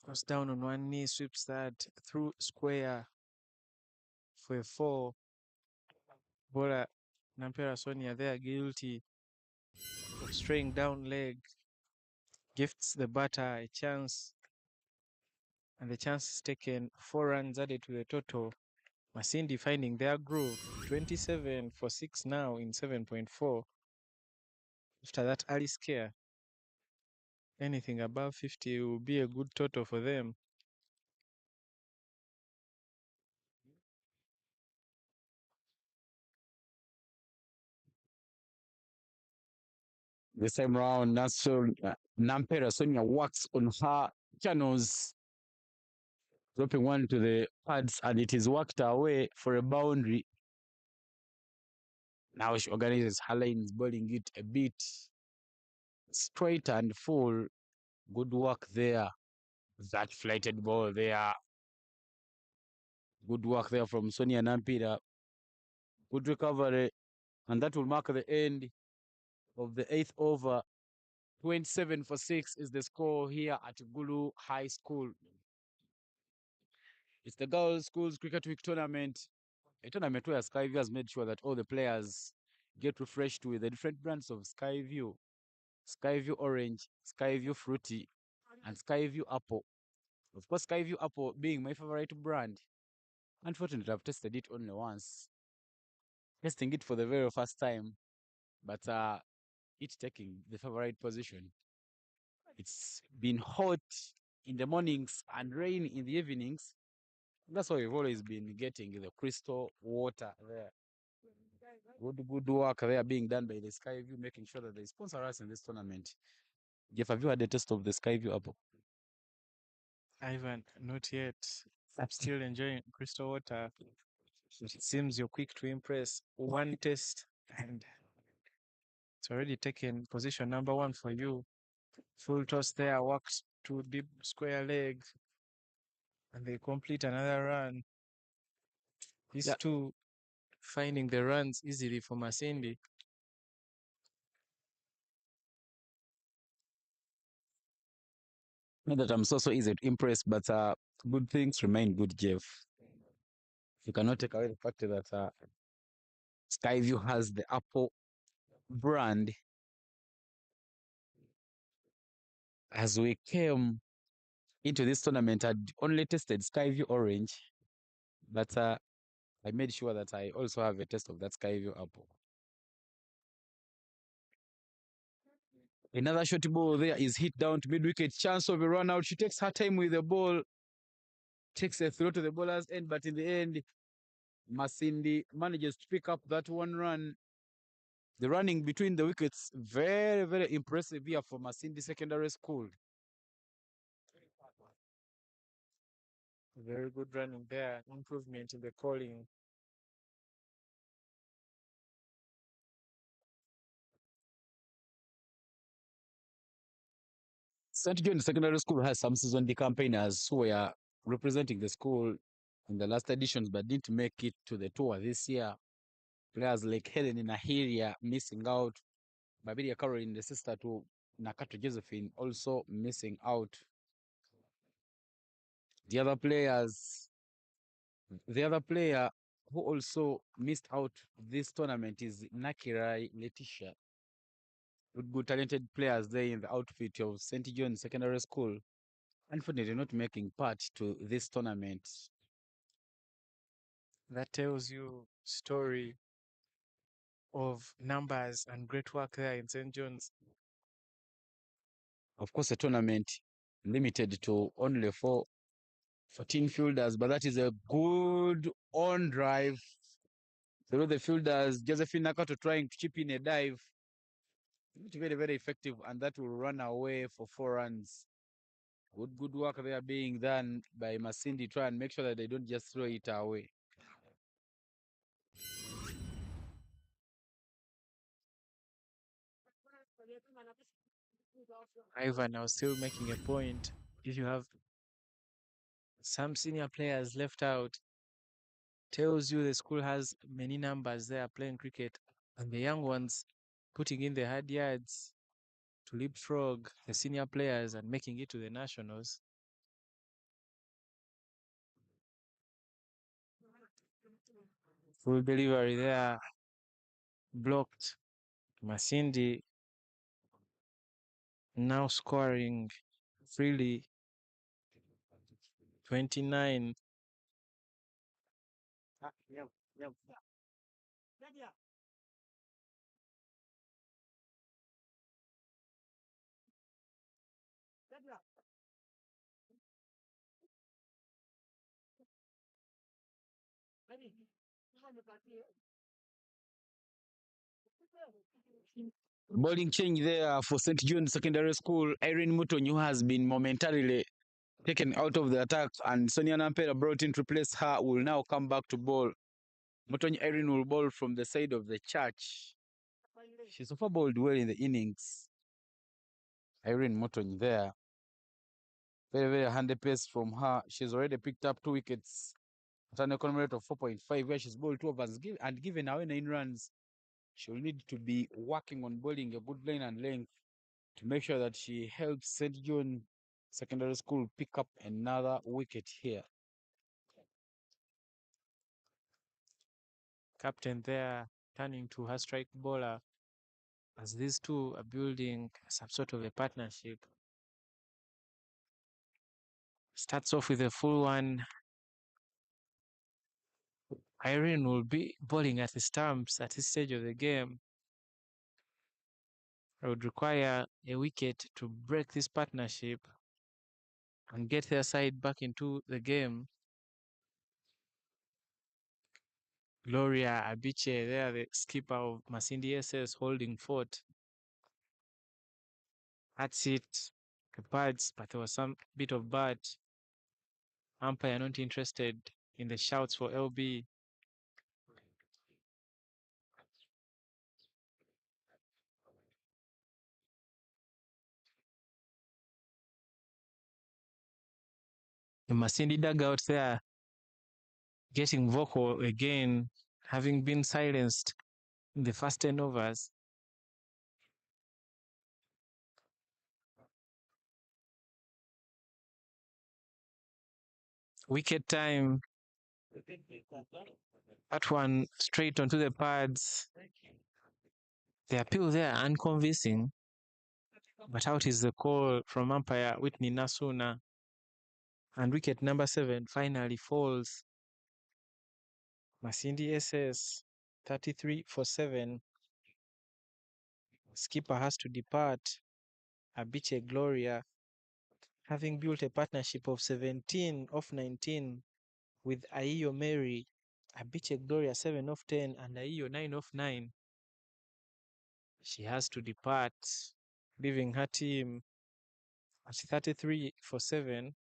Goes down on one knee, sweeps that through square for a 4. Bowler Nampera Sonia there guilty of straying down leg. Gifts the batter a chance, and the chance is taken. 4 runs added to the total. Masindi finding their groove. 27 for 6 now in 7.4. After that early scare, anything above 50 will be a good total for them. This time round, Nampera Sonia works on her channels, dropping one to the pads, and it is worked away for a boundary. Now she organizes her lines, bowling it a bit straight and full. Good work there. That flighted ball there. Good work there from Sonia Nampira. Good recovery. And that will mark the end of the 8th over. 27 for 6 is the score here at Gulu High School. It's the Girls Schools Cricket Week tournament, a tournament where Skyview has made sure that all the players get refreshed with the different brands of Skyview. Skyview Orange, Skyview Fruity, and Skyview Apple. Of course, Skyview Apple being my favorite brand. Unfortunately, I've tested it only once. Testing it for the very first time, but it taking the favorite position. It's been hot in the mornings and rain in the evenings. That's why we've always been getting the crystal water there. Good work there being done by the Skyview, making sure that they sponsor us in this tournament. Jeff, have you had a taste of the Skyview apple? Ivan, not yet. I'm still enjoying crystal water. It seems you're quick to impress. One test, and it's already taken position number 1 for you. Full toss there, works to deep square leg, and they complete another run. These two finding the runs easily for Masindi. Not that I'm so easy to impress, but good things remain good, Jeff. You cannot take away the fact that Skyview has the Apple brand. As we came into this tournament, I'd only tested Skyview Orange, but I made sure that I also have a taste of that Skyview Apple. Another short ball there is hit down to mid-wicket. Chance of a run out. She takes her time with the ball, takes a throw to the bowler's end, but in the end, Masindi manages to pick up that 1 run. The running between the wickets, very impressive here for Masindi Secondary School. Very good running there. Improvement in the calling. St. John Secondary School has some seasoned campaigners who were representing the school in the last editions but didn't make it to the tour this year. Players like Helen Nahiria missing out, Babiria Caroline, the sister to Nakato Josephine, also missing out. The other players, the other player who also missed out this tournament is Nakirai Letitia. Good talented players there in the outfit of St. John Secondary School, unfortunately not making part to this tournament. That tells you story of numbers and great work there in St. John's. Of course, a tournament limited to only 14 fielders, but that is a good on drive. The fielders, Josephine Nakato trying to chip in a dive. Very, very effective, and that will run away for 4 runs. Good work there being done by Masindi. Try and make sure that they don't just throw it away. Ivan, I was still making a point. If you have some senior players left out, tells you the school has many numbers there playing cricket, and the young ones putting in the hard yards to leapfrog the senior players and making it to the nationals. Full delivery there, blocked. Masindi now scoring freely, 29. Bowling change there for St. John Secondary School. Irene Mutonyu has been momentarily taken out of the attack, and Sonia Nampera brought in to replace her, will now come back to bowl. Mutonyu Irene will bowl from the side of the church. She so far bowled well in the innings. Irene Mutonyu there. Very, very handy pace from her. She's already picked up 2 wickets at an economy rate of 4.5, where she's bowled 2 overs and given away 9 runs. She'll need to be working on bowling a good line and length to make sure that she helps St. John Secondary School pick up another wicket here. Captain there turning to her strike bowler as these two are building some sort of a partnership. Starts off with a full one. Irene will be bowling at the stumps at this stage of the game. I would require a wicket to break this partnership and get their side back into the game. Gloria Abiche there, the skipper of Masindi SS, holding fort. That's it. The birds, but there was some bit of bird. Umpire not interested in the shouts for LB. The Masindi dugout there getting vocal again, having been silenced in the first 10 overs. Wicket time. That one straight onto the pads. The appeal there unconvincing, but out is the call from umpire Whitney Nasuna. And wicket number 7 finally falls. Masindi SS 33 for 7. Skipper has to depart. Abiche Gloria, having built a partnership of 17 off 19 with Aiyo Mary, Abiche Gloria 7 off 10, and Aiyo 9 off 9. She has to depart, leaving her team at 33 for 7.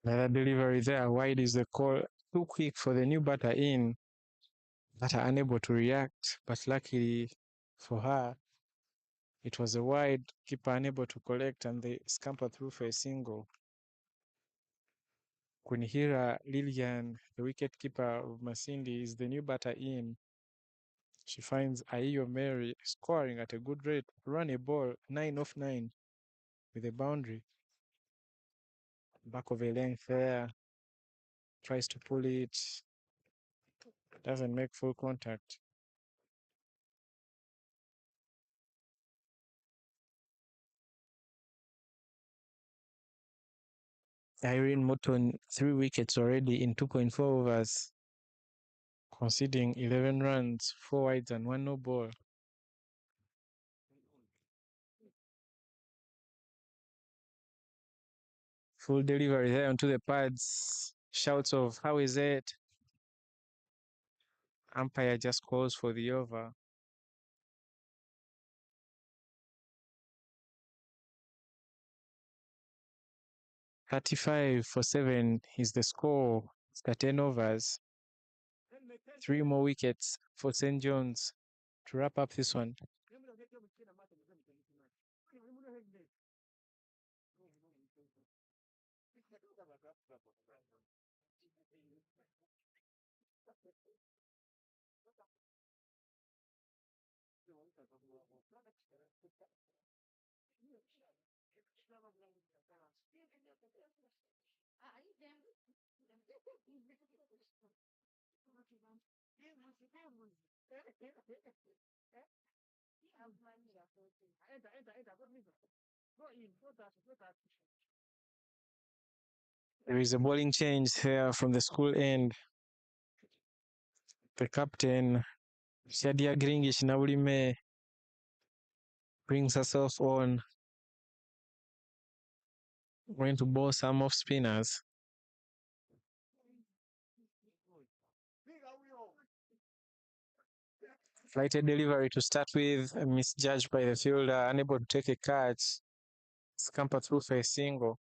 Another delivery there. Wide is the call. Too quick for the new batter in. Batter unable to react, but luckily for her, it was a wide. Keeper unable to collect, and they scamper through for a single. Kunihira Lilian, the wicket keeper of Masindi, is the new batter in. She finds Aiyo Mary scoring at a good rate. Run a ball 9 off 9 with a boundary. Back of a length there. Tries to pull it. Doesn't make full contact. Irene Morton, 3 wickets already in 2.4 overs, conceding 11 runs, 4 wides and 1 no ball. Full delivery there onto the pads. Shouts of, how is it? Umpire just calls for the over. 35 for 7 is the score after 10 overs. 3 more wickets for St. John's to wrap up this one. There is a bowling change here from the school end. The captain, Shadia Gringish Naulime, brings herself on. Going to bowl some off spinners. Flighted delivery to start with, misjudged by the fielder, unable to take a catch. Scamper through for a single.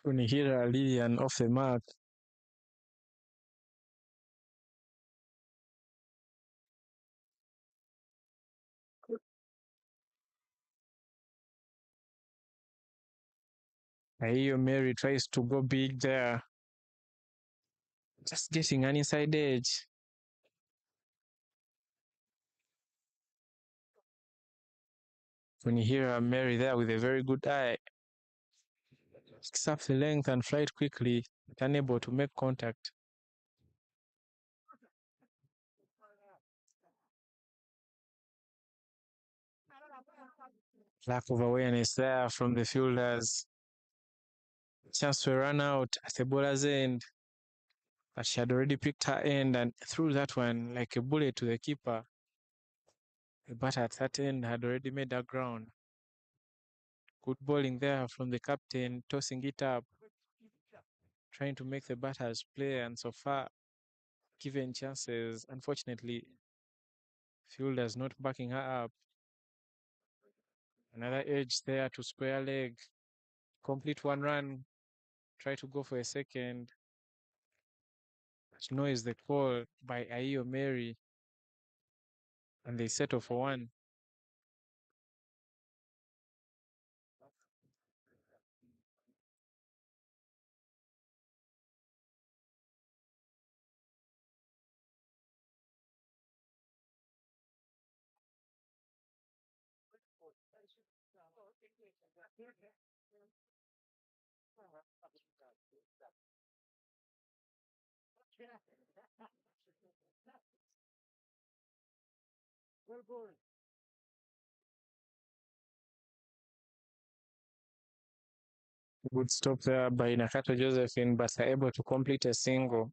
Kunihira Lilian off the mark. Aiyo Mary tries to go big there. Just getting an inside edge. Kunihira Mary there with a very good eye. Picks up the length and flight quickly, unable to make contact. Lack of awareness there from the fielders. Chance to run out at the bowler's end. but she had already picked her end and threw that one like a bullet to the keeper. The batter at that end had already made her ground. Good bowling there from the captain, tossing it up, trying to make the batters play, and so far, given chances, unfortunately, fielders not backing her up. Another edge there to square leg, complete one run, try to go for a second. No is the call by Ayo Mary, and they settle for one. Good stop there by Nakato Josephine, but are able to complete a single.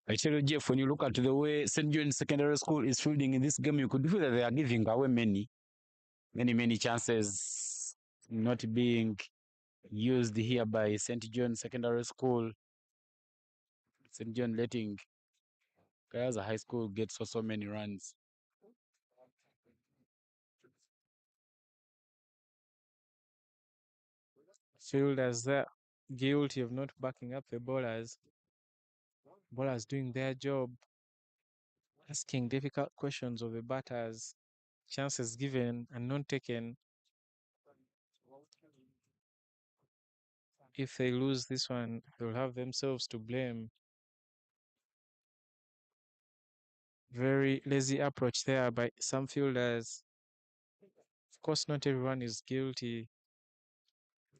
I tell you, Jeff, when you look at the way St. John's Secondary School is fielding in this game, you could feel that they are giving away many chances not being used here by St. John Secondary School. St. John letting Kayaza High School get so many runs. Fielders there guilty of not backing up the bowlers. Bowlers doing their job, asking difficult questions of the batters, chances given and not taken. If they lose this one, they'll have themselves to blame. Very lazy approach there by some fielders. Of course, not everyone is guilty.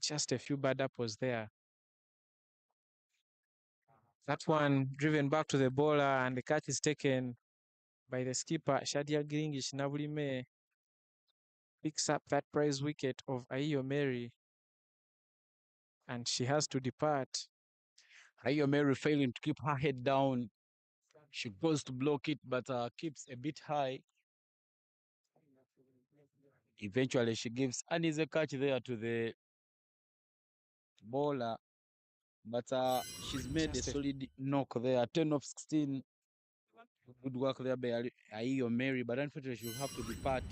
Just a few bad apples there. That one driven back to the bowler, and the catch is taken by the skipper, Shadia Gringish Nabulime. Picks up that prize wicket of Ayo Mary, and she has to depart. Ayo Mary failing to keep her head down. She goes to block it, but keeps a bit high. Eventually, she gives an easy catch there to the bowler, but she's made a solid knock there. 10 of 16. Good work there by Ayo Mary, but unfortunately, she'll have to depart.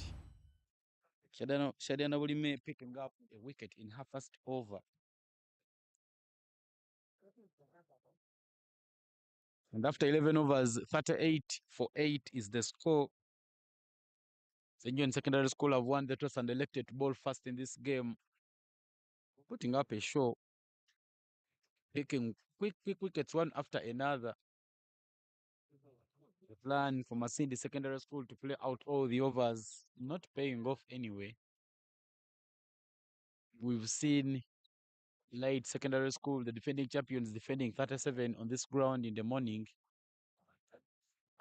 Shadiana Bulime picking up a wicket in her first over. And after 11 overs, 38 for 8 is the score. St. John Secondary School have won the toss and elected to bowl first in this game, putting up a show, picking quick wickets one after another. The plan for Masindi Secondary School to play out all the overs, not paying off anyway. We've seen Light Secondary School, the defending champions, defending 37 on this ground in the morning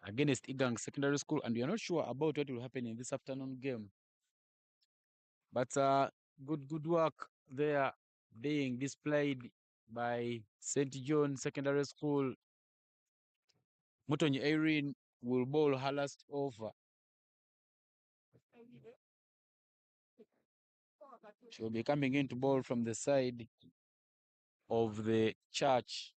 against Igang Secondary School, and we are not sure about what will happen in this afternoon game. But good work there being displayed by St. John Secondary School. Mutonyi Irene will bowl her last over. She will be coming in to bowl from the side of the church.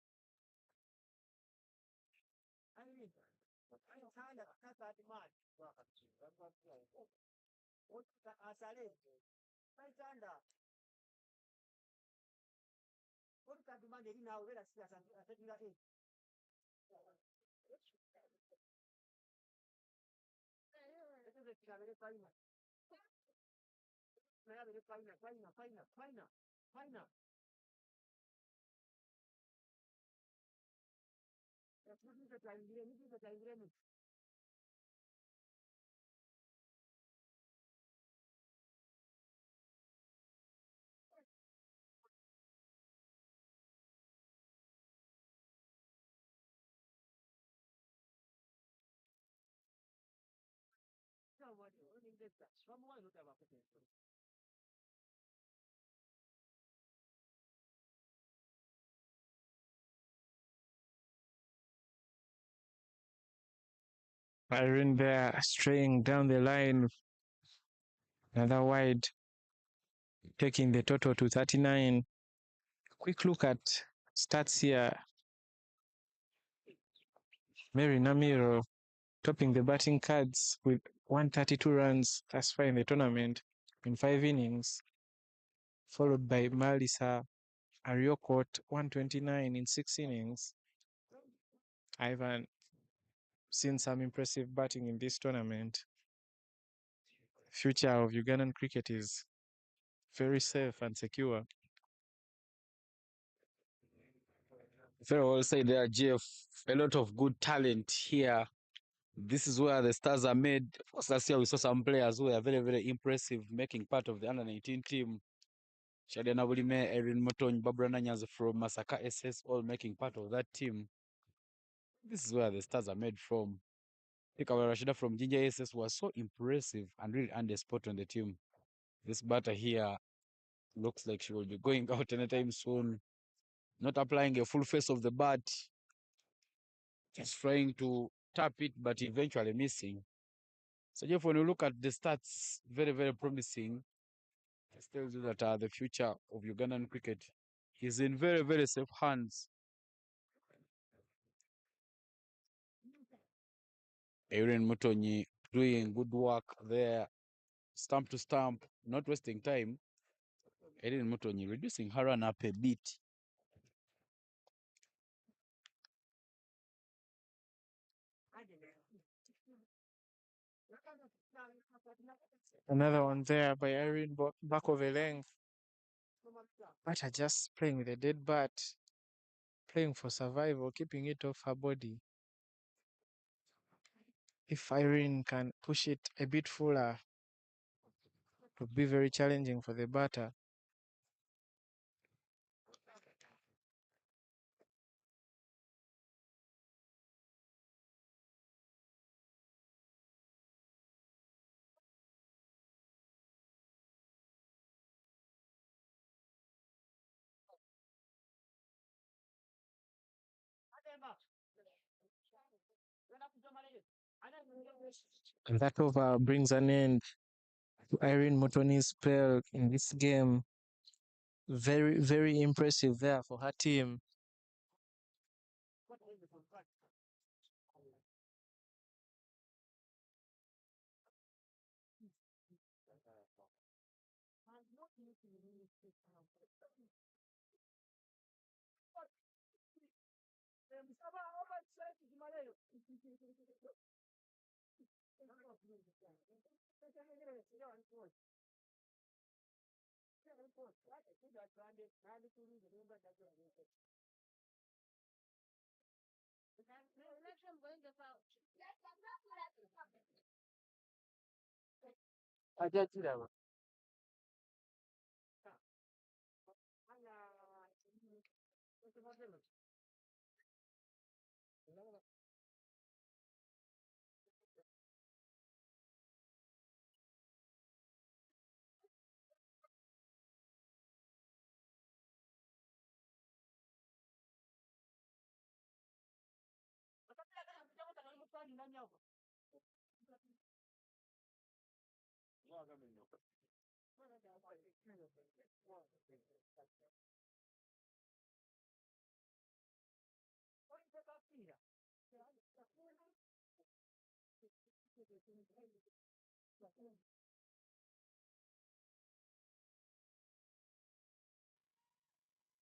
Irene there straying down the line. Another wide, taking the total to 39. Quick look at stats here. Mary Namiro topping the batting cards with 132 runs thus far in the tournament in 5 innings, followed by Malisa Ariokot 129 in 6 innings. Ivan seen some impressive batting in this tournament. Future of Ugandan cricket is very safe and secure. Very well said there, Jeff. A lot of good talent here. This is where the stars are made. Last year we saw some players who were very, very impressive, making part of the under 19 team. Shadia Nabulime, Erin Motony, Barbara Nanyas from Masaka SS, all making part of that team. This is where the stars are made from. Ikawa Rashida from Ginger SS was so impressive and really earned a spot on the team. This batter here looks like she will be going out anytime soon. Not applying a full face of the bat. Just trying to tap it, but eventually missing. So, Jeff, when you look at the stats, very, very promising. It tells you that the future of Ugandan cricket is in very, very safe hands. Erin Mutonyi doing good work there, stump to stump, not wasting time. Erin Mutonyi reducing her run up a bit. Another one there by Irene back of a length. But just playing with a dead bat, playing for survival, keeping it off her body. If Irene can push it a bit fuller, it would be very challenging for the batter. And that over brings an end to Irene Motoni's spell in this game. Very, very impressive there for her team.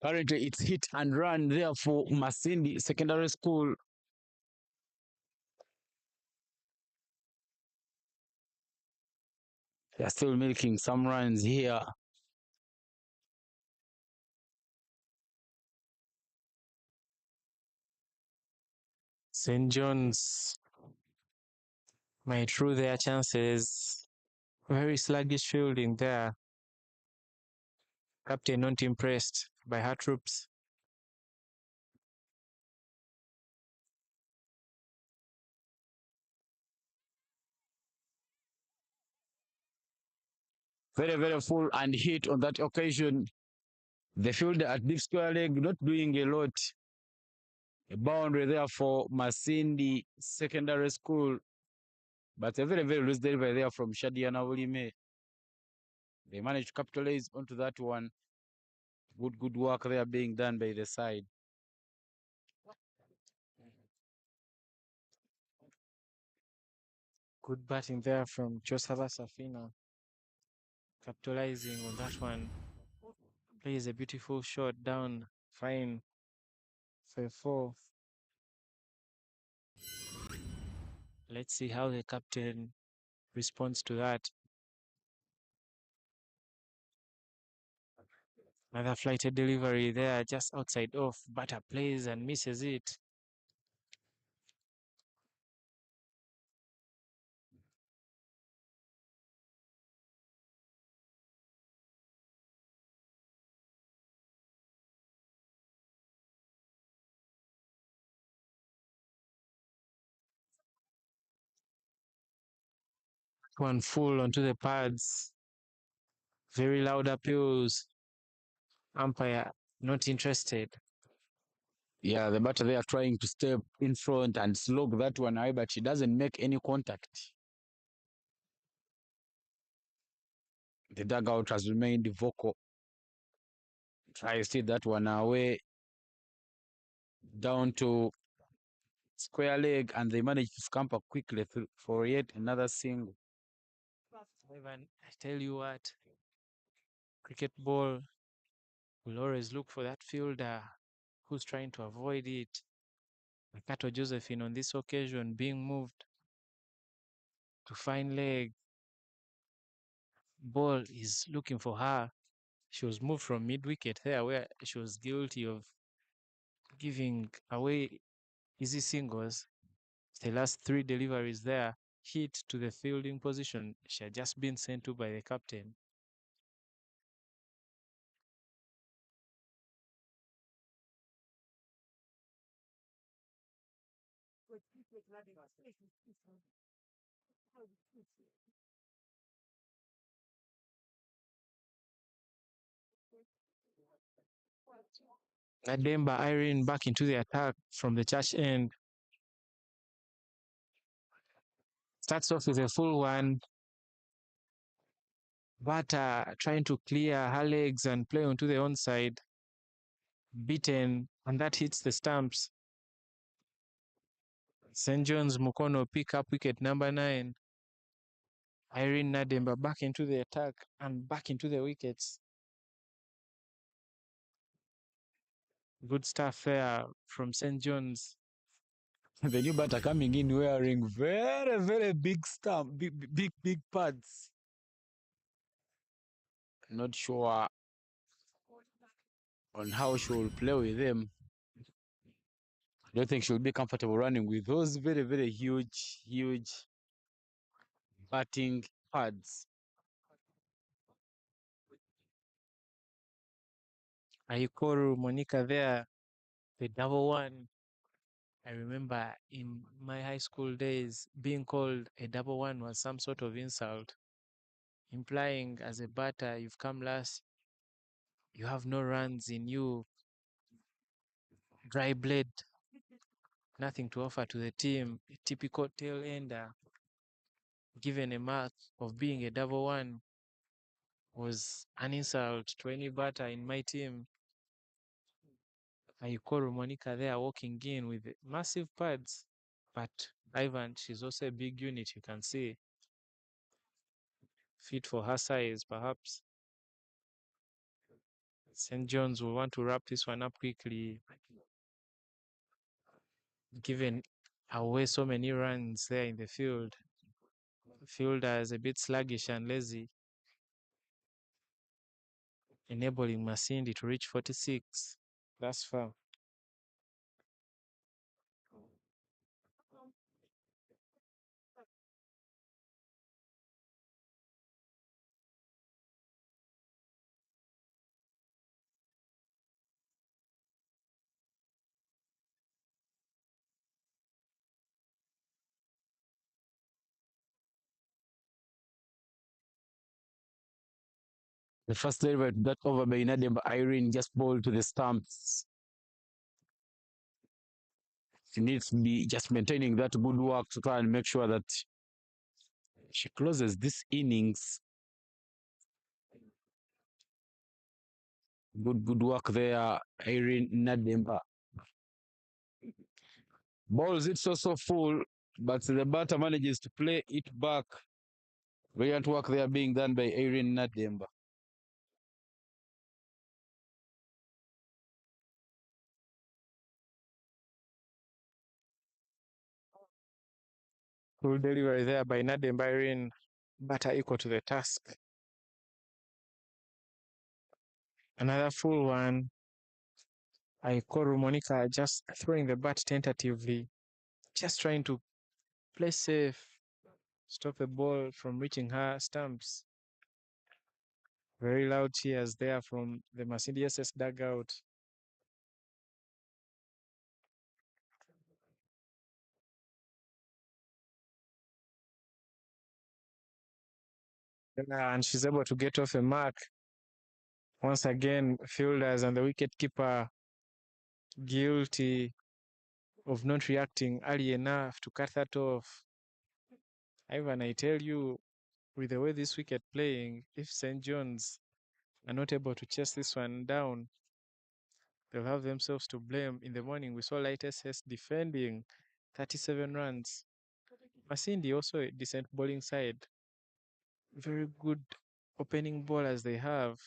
Currently, it's hit and run there for Masindi Secondary School. They're still making some runs here. St. John's might rue their chances. Very sluggish fielding there. Captain not impressed by her troops. Very, very full and hit on that occasion. The fielder at deep square leg not doing a lot. A boundary there for Masindi Secondary School. But a very, very loose delivery there from Shadiana Ulime. They managed to capitalize onto that one. Good work there being done by the side. Good batting there from Josava Safina, capitalizing on that one. Plays a beautiful shot down, fine for a 4. Let's see how the captain responds to that. Another flighted delivery there, just outside off. Batter plays and misses it. One full onto the pads. Very loud appeals. Umpire not interested. Yeah, the batter they are trying to step in front and slog that one away, but she doesn't make any contact. The dugout has remained vocal. Try to that one away down to square leg, and they manage to scamper quickly for yet another single. Ivan, I tell you what, cricket ball will always look for that fielder who's trying to avoid it. Kato Josephine on this occasion being moved to fine leg. Ball is looking for her. She was moved from mid wicket there where she was guilty of giving away easy singles. The last 3 deliveries there hit to the fielding position she had just been sent to by the captain. Nademba Irene back into the attack from the church end. Starts off with a full one, but trying to clear her legs and play onto the onside. Beaten, and that hits the stumps. St. John's Mukono pick up wicket number 9. Irene Nademba back into the attack and back into the wickets. Good stuff there from St. John's. The new batter coming in wearing very, very big stump, big pads. Not sure on how she will play with them. I don't think she'll be comfortable running with those very, very huge batting pads. Ayikoru Monica there, the double one. I remember in my high school days, being called a double one was some sort of insult, implying as a batter, you've come last, you have no runs in you, dry blade, nothing to offer to the team, a typical tail ender, given a mark of being a double one was an insult to any batter in my team. Ayikoru Monica there walking in with massive pads, but Ivan, she's also a big unit, you can see. Fit for her size, perhaps. St. John's will want to wrap this one up quickly, given away so many runs there in the field. The fielder is a bit sluggish and lazy, enabling Masindi to reach 46. That's far. The first delivery that over by Nademba Irene just bowled to the stumps. She needs to be just maintaining that good work to try and make sure that She closes this innings. Good work there, Irene Nademba. Balls it's also full, but the batter manages to play it back. Brilliant work there being done by Irene Nademba. Full delivery there by Nadim Byron, batter equal to the task. Another full one. Aikoru Monica just throwing the bat tentatively, just trying to play safe, stop the ball from reaching her stumps. Very loud cheers there from the Masindi SS dugout. And she's able to get off a mark. Once again, fielders and the wicketkeeper guilty of not reacting early enough to cut that off. Ivan, I tell you, with the way this wicket playing, if St. John's are not able to chase this one down, they'll have themselves to blame. In the morning, we saw Light SS defending 37 runs. Masindi also a decent bowling side. Very good opening bowlers they have.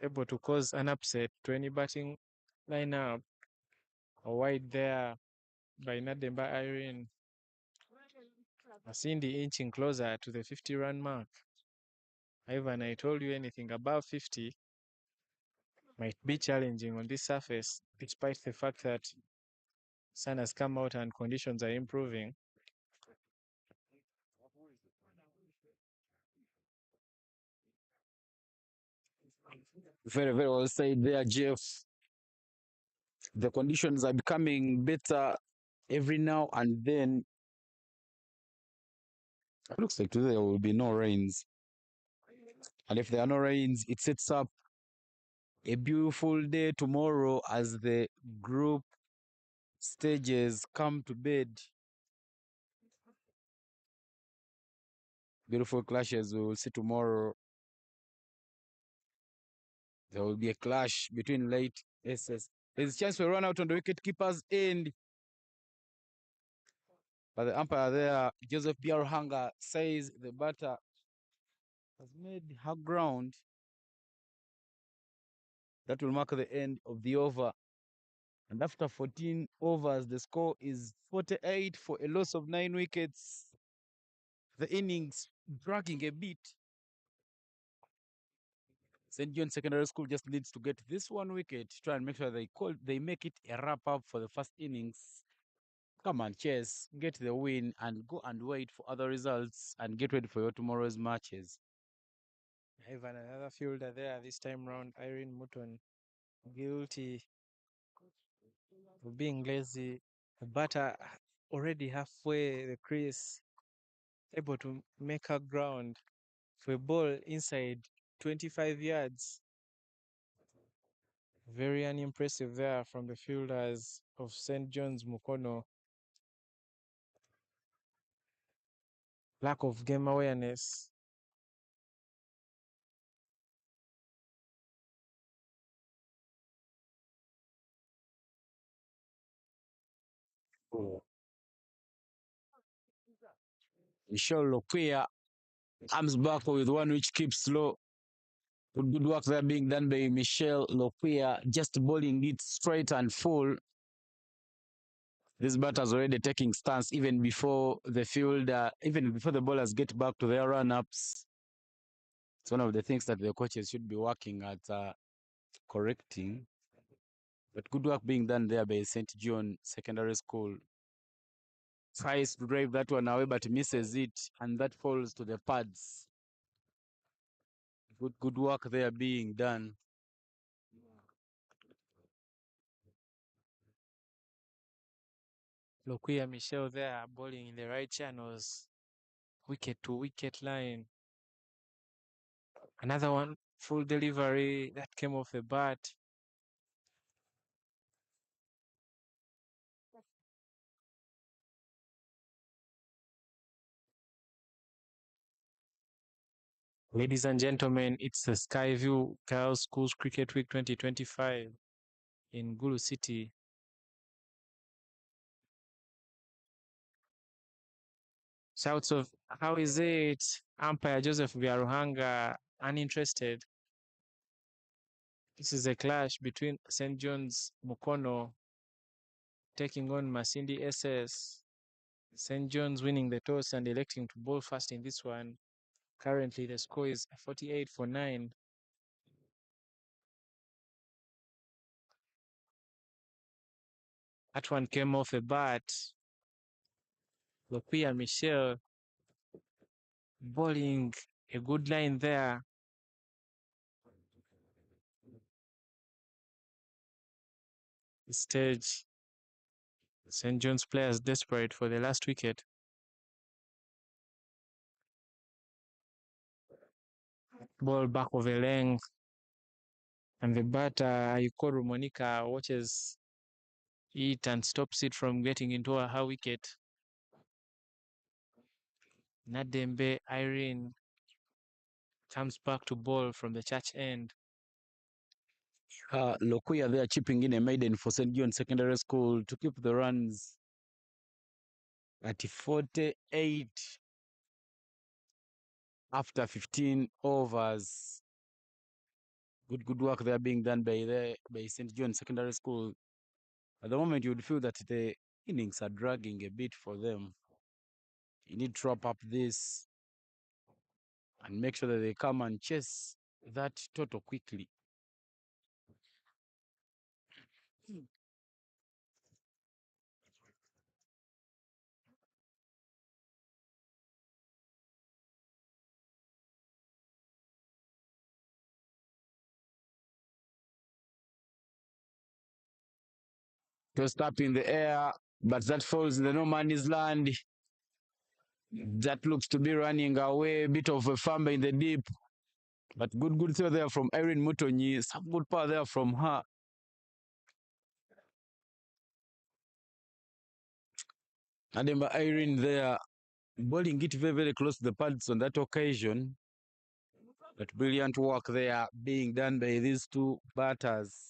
Able to cause an upset to any batting lineup. A wide there by Nademba Irene. Masindi inching closer to the 50-run mark. Ivan, I told you anything above 50 might be challenging on this surface, despite the fact that sun has come out and conditions are improving. Very, very well said there, Jeff. The conditions are becoming better every now and then. It looks like today there will be no rains. And if there are no rains, it sets up a beautiful day tomorrow as the group stages come to bed. Beautiful clashes we will see tomorrow. There will be a clash between late SS. There's a chance we run out on the wicket keeper's end. But the umpire there, Joseph Biaruhanga, says the batter has made her ground. That will mark the end of the over. And after 14 overs, the score is 48 for a loss of 9 wickets. The innings dragging a bit. St. John Secondary School just needs to get this one wicket, try and make sure they make it a wrap up for the first innings. Come on, chase, get the win, and go and wait for other results and get ready for your tomorrow's matches. Ivan, another fielder there this time round, Irene Mutton, guilty of being lazy. The batter already halfway the crease, able to make her ground for a ball inside 25 yards. Very unimpressive there from the fielders of St. John's Mukono. Lack of game awareness. Michelle Loquia comes back with one which keeps low. Good work there being done by Michelle Loquia, just bowling it straight and full. This batter's already taking stance even before the fielder, even before the bowlers get back to their run-ups. It's one of the things that the coaches should be working at correcting. But good work being done there by St. John Secondary School. Tries to drive that one away, but misses it, and that falls to the pads. Good work there being done. Lokuya Michelle there bowling in the right channels. Wicket to wicket line. Another one full delivery that came off the bat. Ladies and gentlemen, it's the Skyview Girls Schools Cricket Week 2025 in Gulu City. Shouts of, how is it? Umpire Joseph Biaruhanga, uninterested. This is a clash between St. John's Mukono taking on Masindi SS. St. John's winning the toss and electing to bowl first in this one. Currently, the score is 48-9. That one came off the bat. Lopia Michelle bowling a good line there. The stage, St. John's players desperate for the last wicket. Ball back of a length. And the batter, Ayukoru Monica, watches it and stops it from getting into a high wicket. Nadembe Irene comes back to bowl from the church end. Lokuya there chipping in a maiden for St. John Secondary School to keep the runs at 48 after 15 overs. Good work there being done by St. John Secondary School. At the moment, you would feel that the innings are dragging a bit for them. You need to wrap up this and make sure that they come and chase that total quickly. Just up in the air, but that falls in the no man's land. That looks to be running away, a bit of a fumble in the deep. But good throw there from Erin Mutonyi. Some good power there from her. Ademba Irene there, bowling it very close to the pads on that occasion. But brilliant work there being done by these two batters.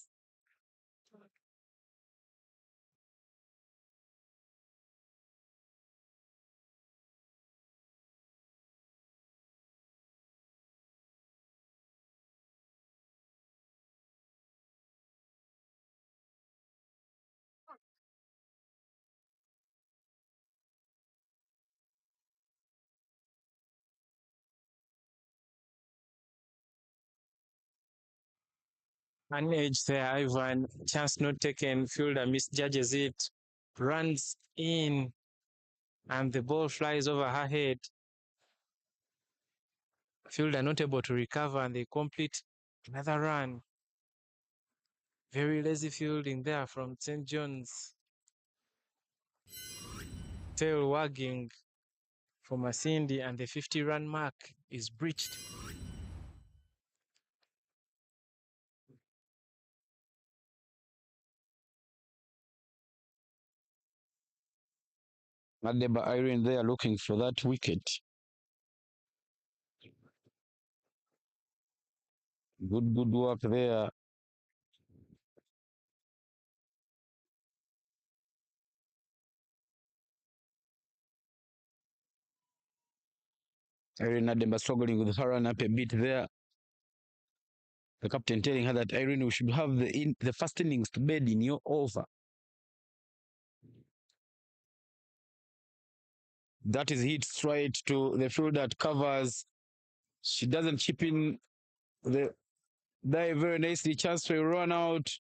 An edge there, Ivan. Chance not taken. Fielder misjudges it. Runs in. And the ball flies over her head. Fielder not able to recover and they complete another run. Very lazy fielding there from St. John's. Tail wagging for Masindi and the 50-run mark is breached. Ademba Irene there looking for that wicket. Good work there. Irene Ademba struggling with her run up a bit there. The captain telling her that Irene, we should have the first innings to bed in your over. That is hit straight to the field that covers. She doesn't chip in the dive very nicely. Chance to run out.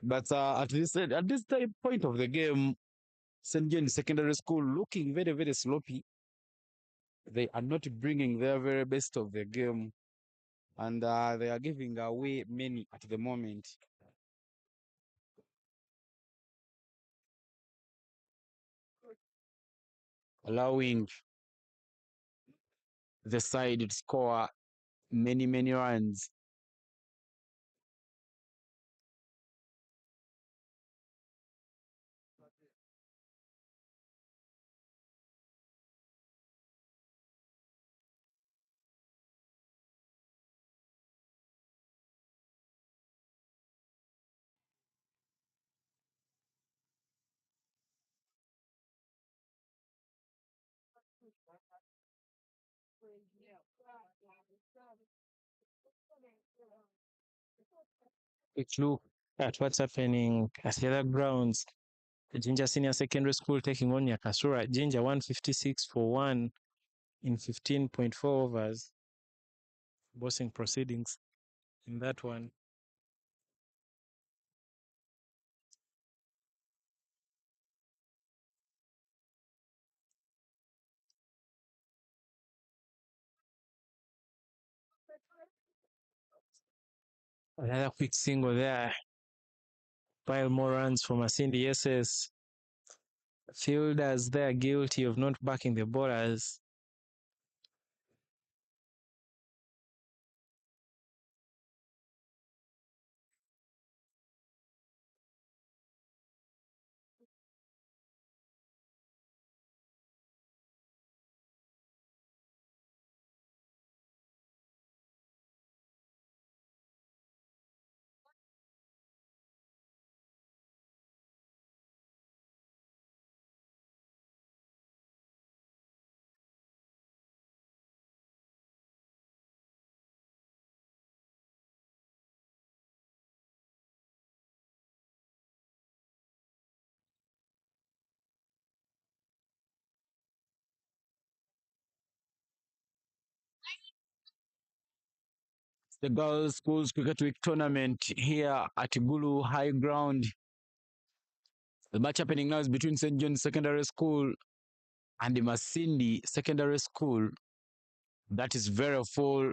But at this point of the game, St. James Secondary School looking very sloppy. They are not bringing their very best of the game. And they are giving away many at the moment. Allowing the side to score many runs. Quick look at what's happening at the other grounds. Jinja Senior Secondary School taking on Yakasura. Jinja 156 for 1 in 15.4 overs. Bossing proceedings in that one. Another quick single there. Pile more runs for Masindi SS. Fielders there guilty of not backing the bowlers. The Girls Schools Cricket Week tournament here at Gulu High Ground. The match happening now is between St. John's Secondary School and the Masindi Secondary School. That is very full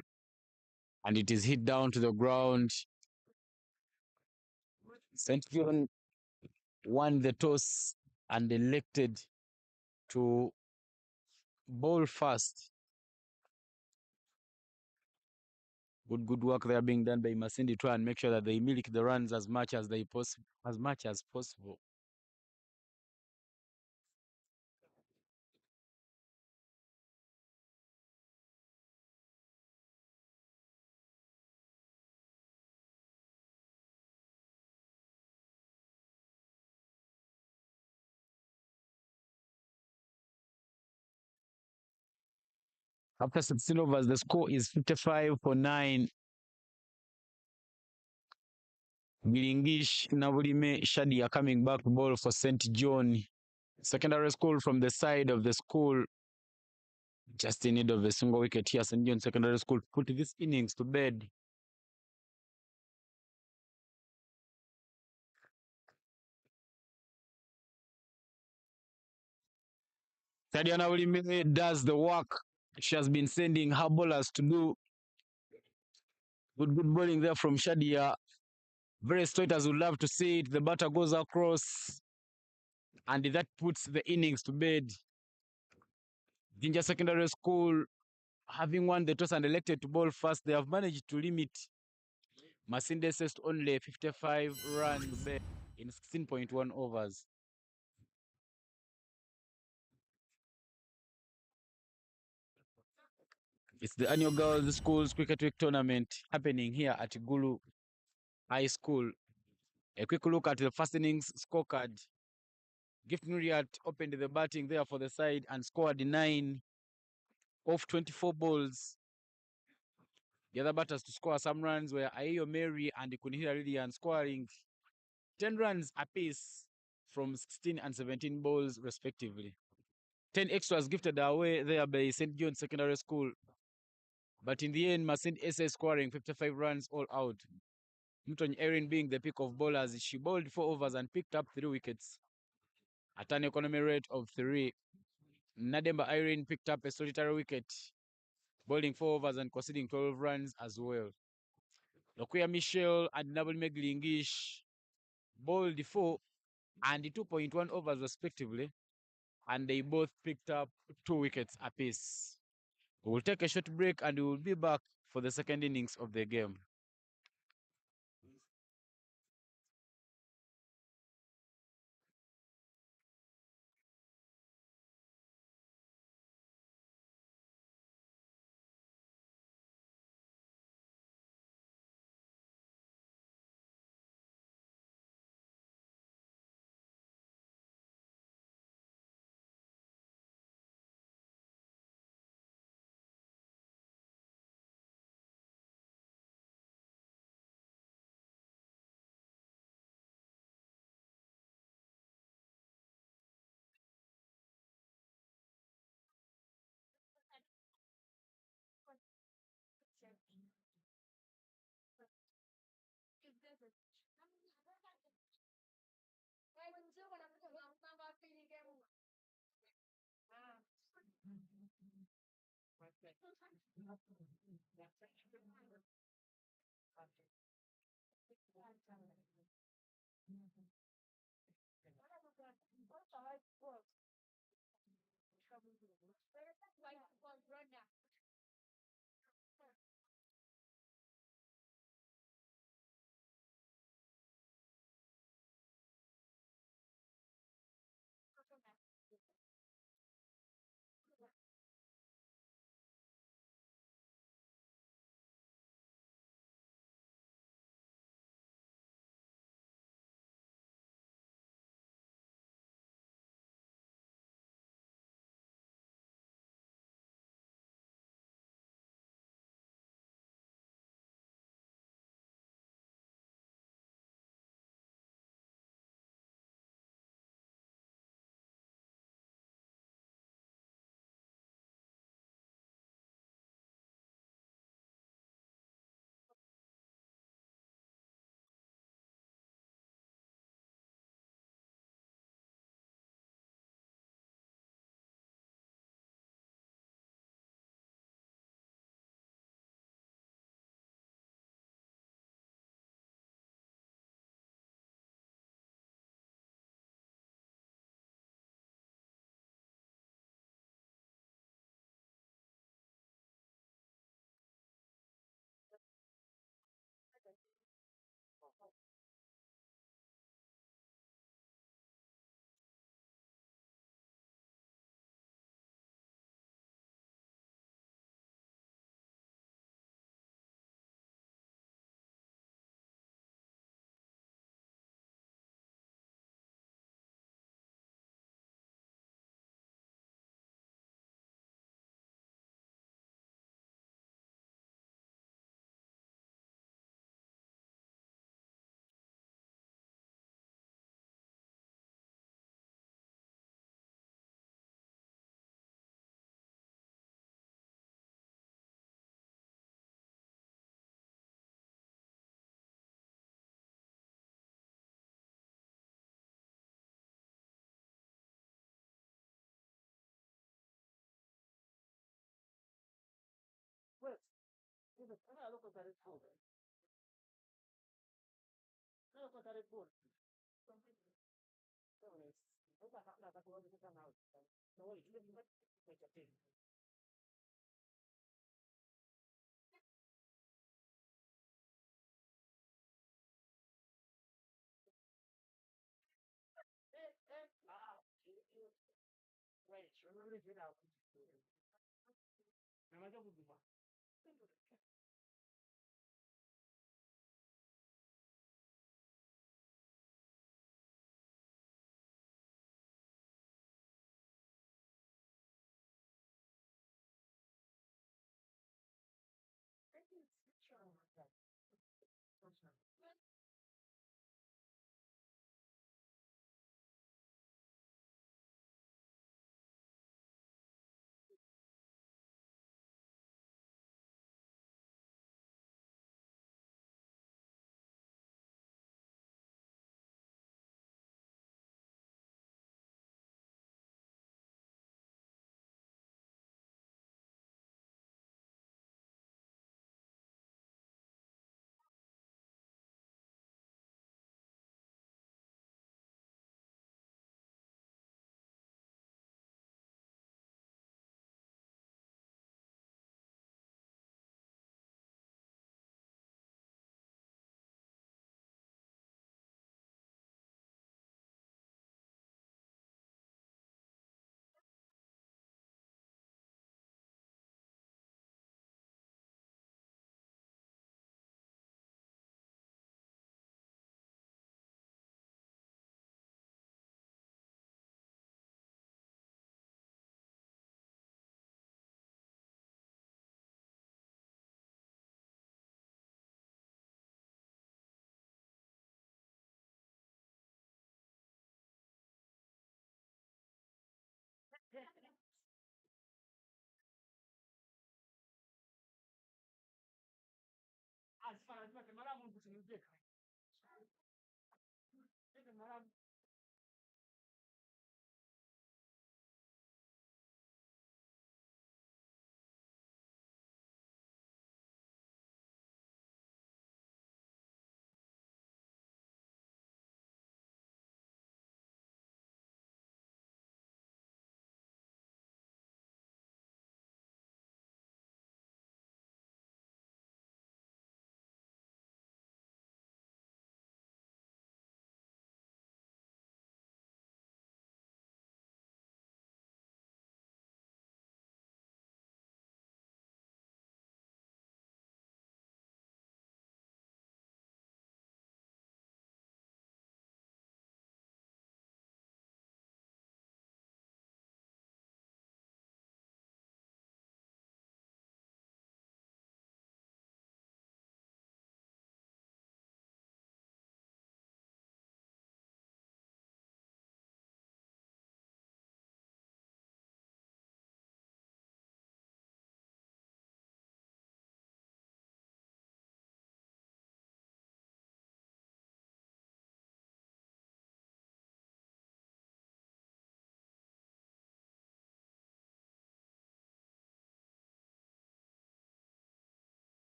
and it is hit down to the ground. St. John won the toss and elected to bowl first. Good work there being done by Masindi to try and make sure that they milk the runs as much as possible. After 16 overs, the score is 55 for 9. Gilingish Nabulime Shadi are coming back to ball for St. John Secondary School from the side of the school. Just in need of a single wicket here. St. John Secondary School put this innings to bed. Sadia Nabulime does the work she has been sending her bowlers to do. Good bowling there from Shadia. Very straight as would love to see it. The batter goes across and that puts the innings to bed. Jinja Secondary School, having won the toss and elected to bowl first, they have managed to limit Masinde to only 55 runs in 16.1 overs. It's the annual Girls Schools Cricket Week tournament happening here at Gulu High School. A quick look at the first innings scorecard. Gift Nuriat opened the batting there for the side and scored 9 off 24 balls. The other batters to score some runs were Ayo Mary and Kunihira Lilian, scoring 10 runs apiece from 16 and 17 balls respectively. 10 extras gifted away there by St. John Secondary School. But in the end, Masindi SS scoring 55 runs all out. Newton Erin being the pick of bowlers, she bowled 4 overs and picked up 3 wickets at an economy rate of 3. Nademba Irene picked up a solitary wicket, bowling 4 overs and conceding 12 runs as well. Lokuya Michelle and Nabulime Gilingish bowled 4 and 2.1 overs respectively, and they both picked up 2 wickets apiece. We will take a short break and we will be back for the second innings of the game.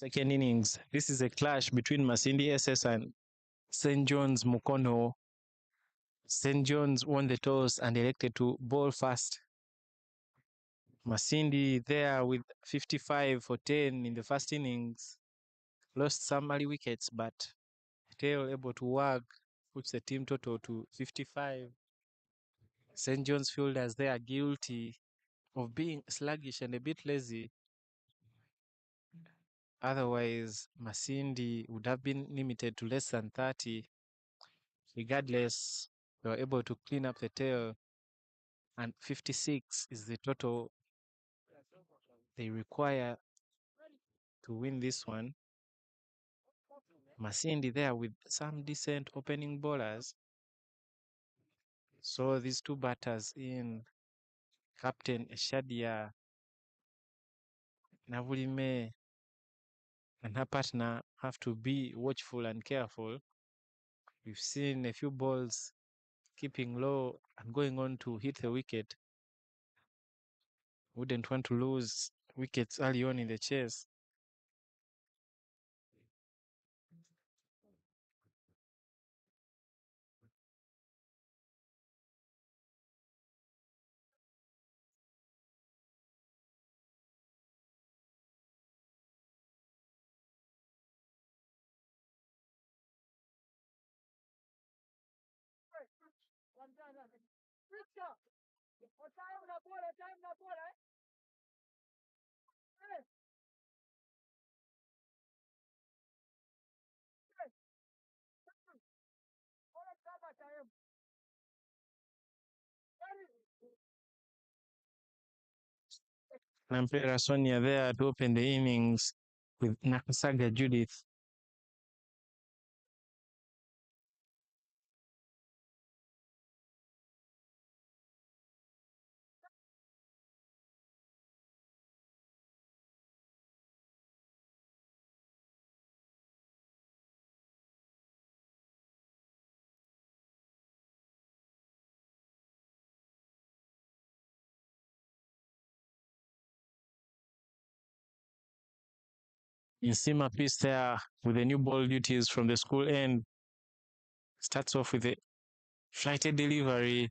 Second innings. This is a clash between Masindi SS and St. John's Mukono. St. John's won the toss and elected to bowl first. Masindi there with 55 for 10 in the first innings. Lost some early wickets, but still able to work, puts the team total to 55. St. John's fielders they are guilty of being sluggish and a bit lazy. Otherwise, Masindi would have been limited to less than 30. Regardless, they were able to clean up the tail, and 56 is the total they require to win this one. Masindi there with some decent opening bowlers. So these two batters in Captain Shadia Navulime and her partner have to be watchful and careful. We've seen a few balls keeping low and going on to hit the wicket. Wouldn't want to lose wickets early on in the chase. Nampera Sonia there to open the innings with Nakasaga Judith. Insima piece there with the new ball duties from the school end. Starts off with Flighted delivery.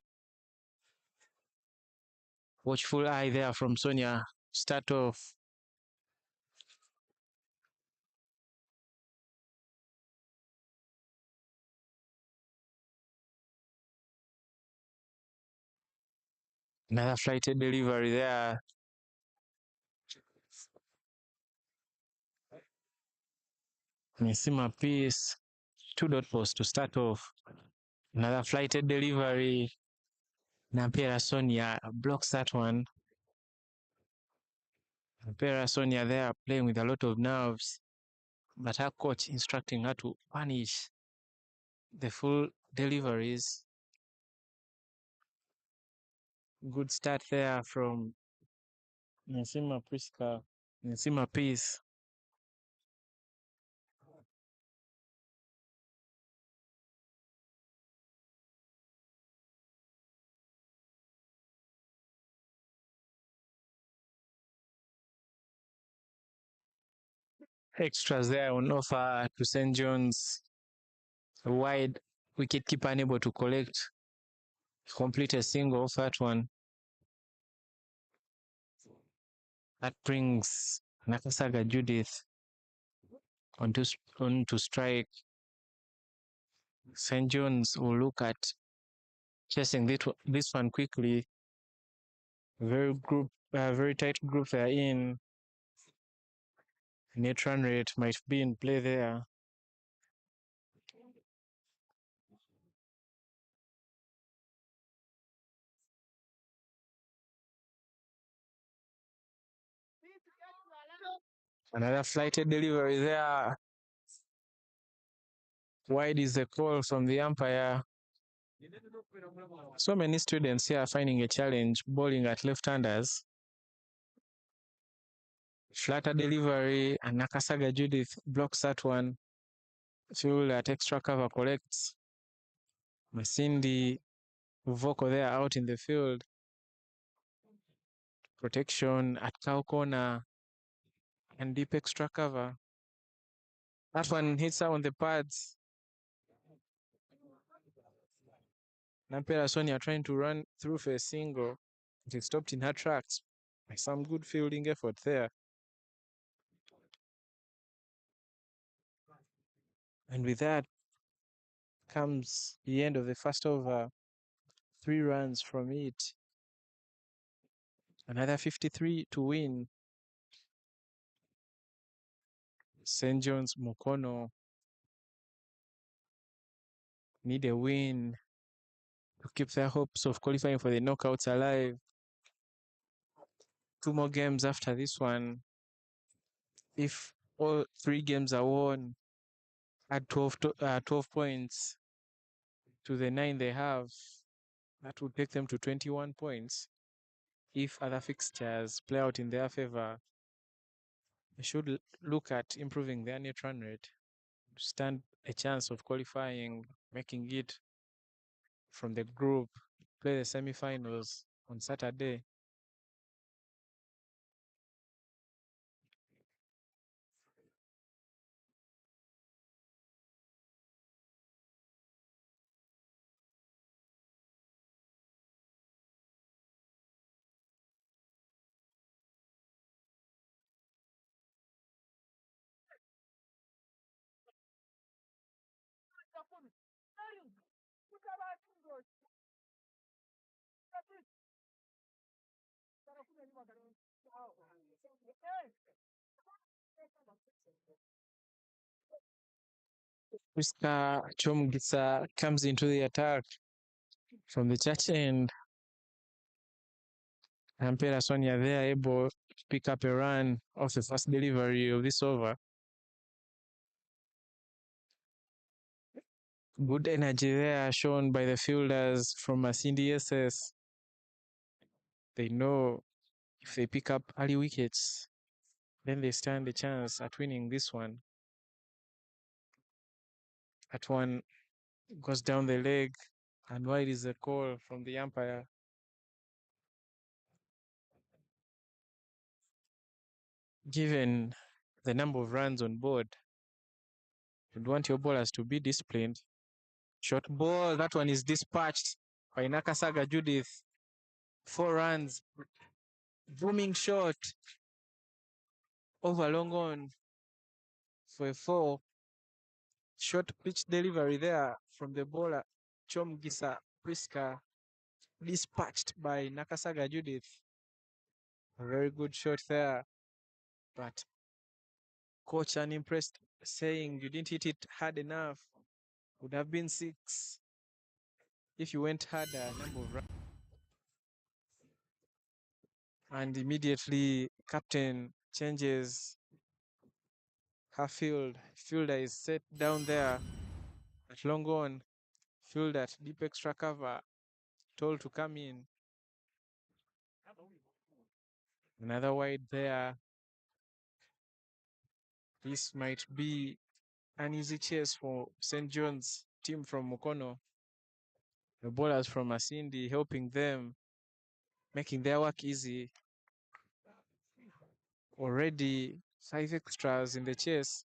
Watchful eye there from Sonia. Start off. Another flighted delivery there. Mesima piece. 2 dot post to start off. Another flighted delivery. Nampera Sonia blocks that one. Nampera Sonia there playing with a lot of nerves. But her coach instructing her to punish the full deliveries. Good start there from Nsima Priska. Nsima Peace. Extras there on offer to St. John's. Wide wicketkeeper unable to complete a single off that one. That brings Nakasaga Judith on to strike. St. John's will look at chasing this one quickly. Very tight group they're in. Net run rate might be in play there. Another flighted delivery there. Wide is the call from the umpire. So many students here are finding a challenge bowling at left-handers. Flatter delivery, and Nakasaga Judith blocks that one. Fuel at extra cover collects. Masindi Voko there out in the field. Protection at cow corner and deep extra cover. That one hits her on the pads. Nampera Sonia trying to run through for a single. It stopped in her tracks by some good fielding effort there. And with that comes the end of the first over. 3 runs from it. Another 53 to win. St. John's Mokono need a win to keep their hopes of qualifying for the knockouts alive. 2 more games after this one. If all 3 games are won, add 12 points to the 9 they have, that would take them to 21 points. If other fixtures play out in their favor, they should look at improving their net run rate to stand a chance of qualifying, making it from the group, play the semi-finals on Saturday. Priska Chomgitsa comes into the attack from the church end. Ampera Sonia there able to pick up a run off the first delivery of this over. Good energy there shown by the fielders from Masindi SS. They know if they pick up early wickets, then they stand a chance at winning this one. That one goes down the leg, and wide is the call from the umpire. Given the number of runs on board, you'd want your bowlers to be disciplined Short ball, that one is dispatched by Nakasaga Judith. 4 runs. Booming shot. Over long on for a 4. Short pitch delivery there from the bowler, Chomgisa Priska, dispatched by Nakasaga Judith. A very good shot there, but coach unimpressed, saying you didn't hit it hard enough. Would have been 6 if you went harder. Number of runs. And immediately captain changes her field. Fielder is set down there at long on. Field at deep extra cover, told to come in. Another wide there. This might be an easy chase for St. John's team from Mukono. The bowlers from Masindi helping them, making their work easy. Already 5 extras in the chase.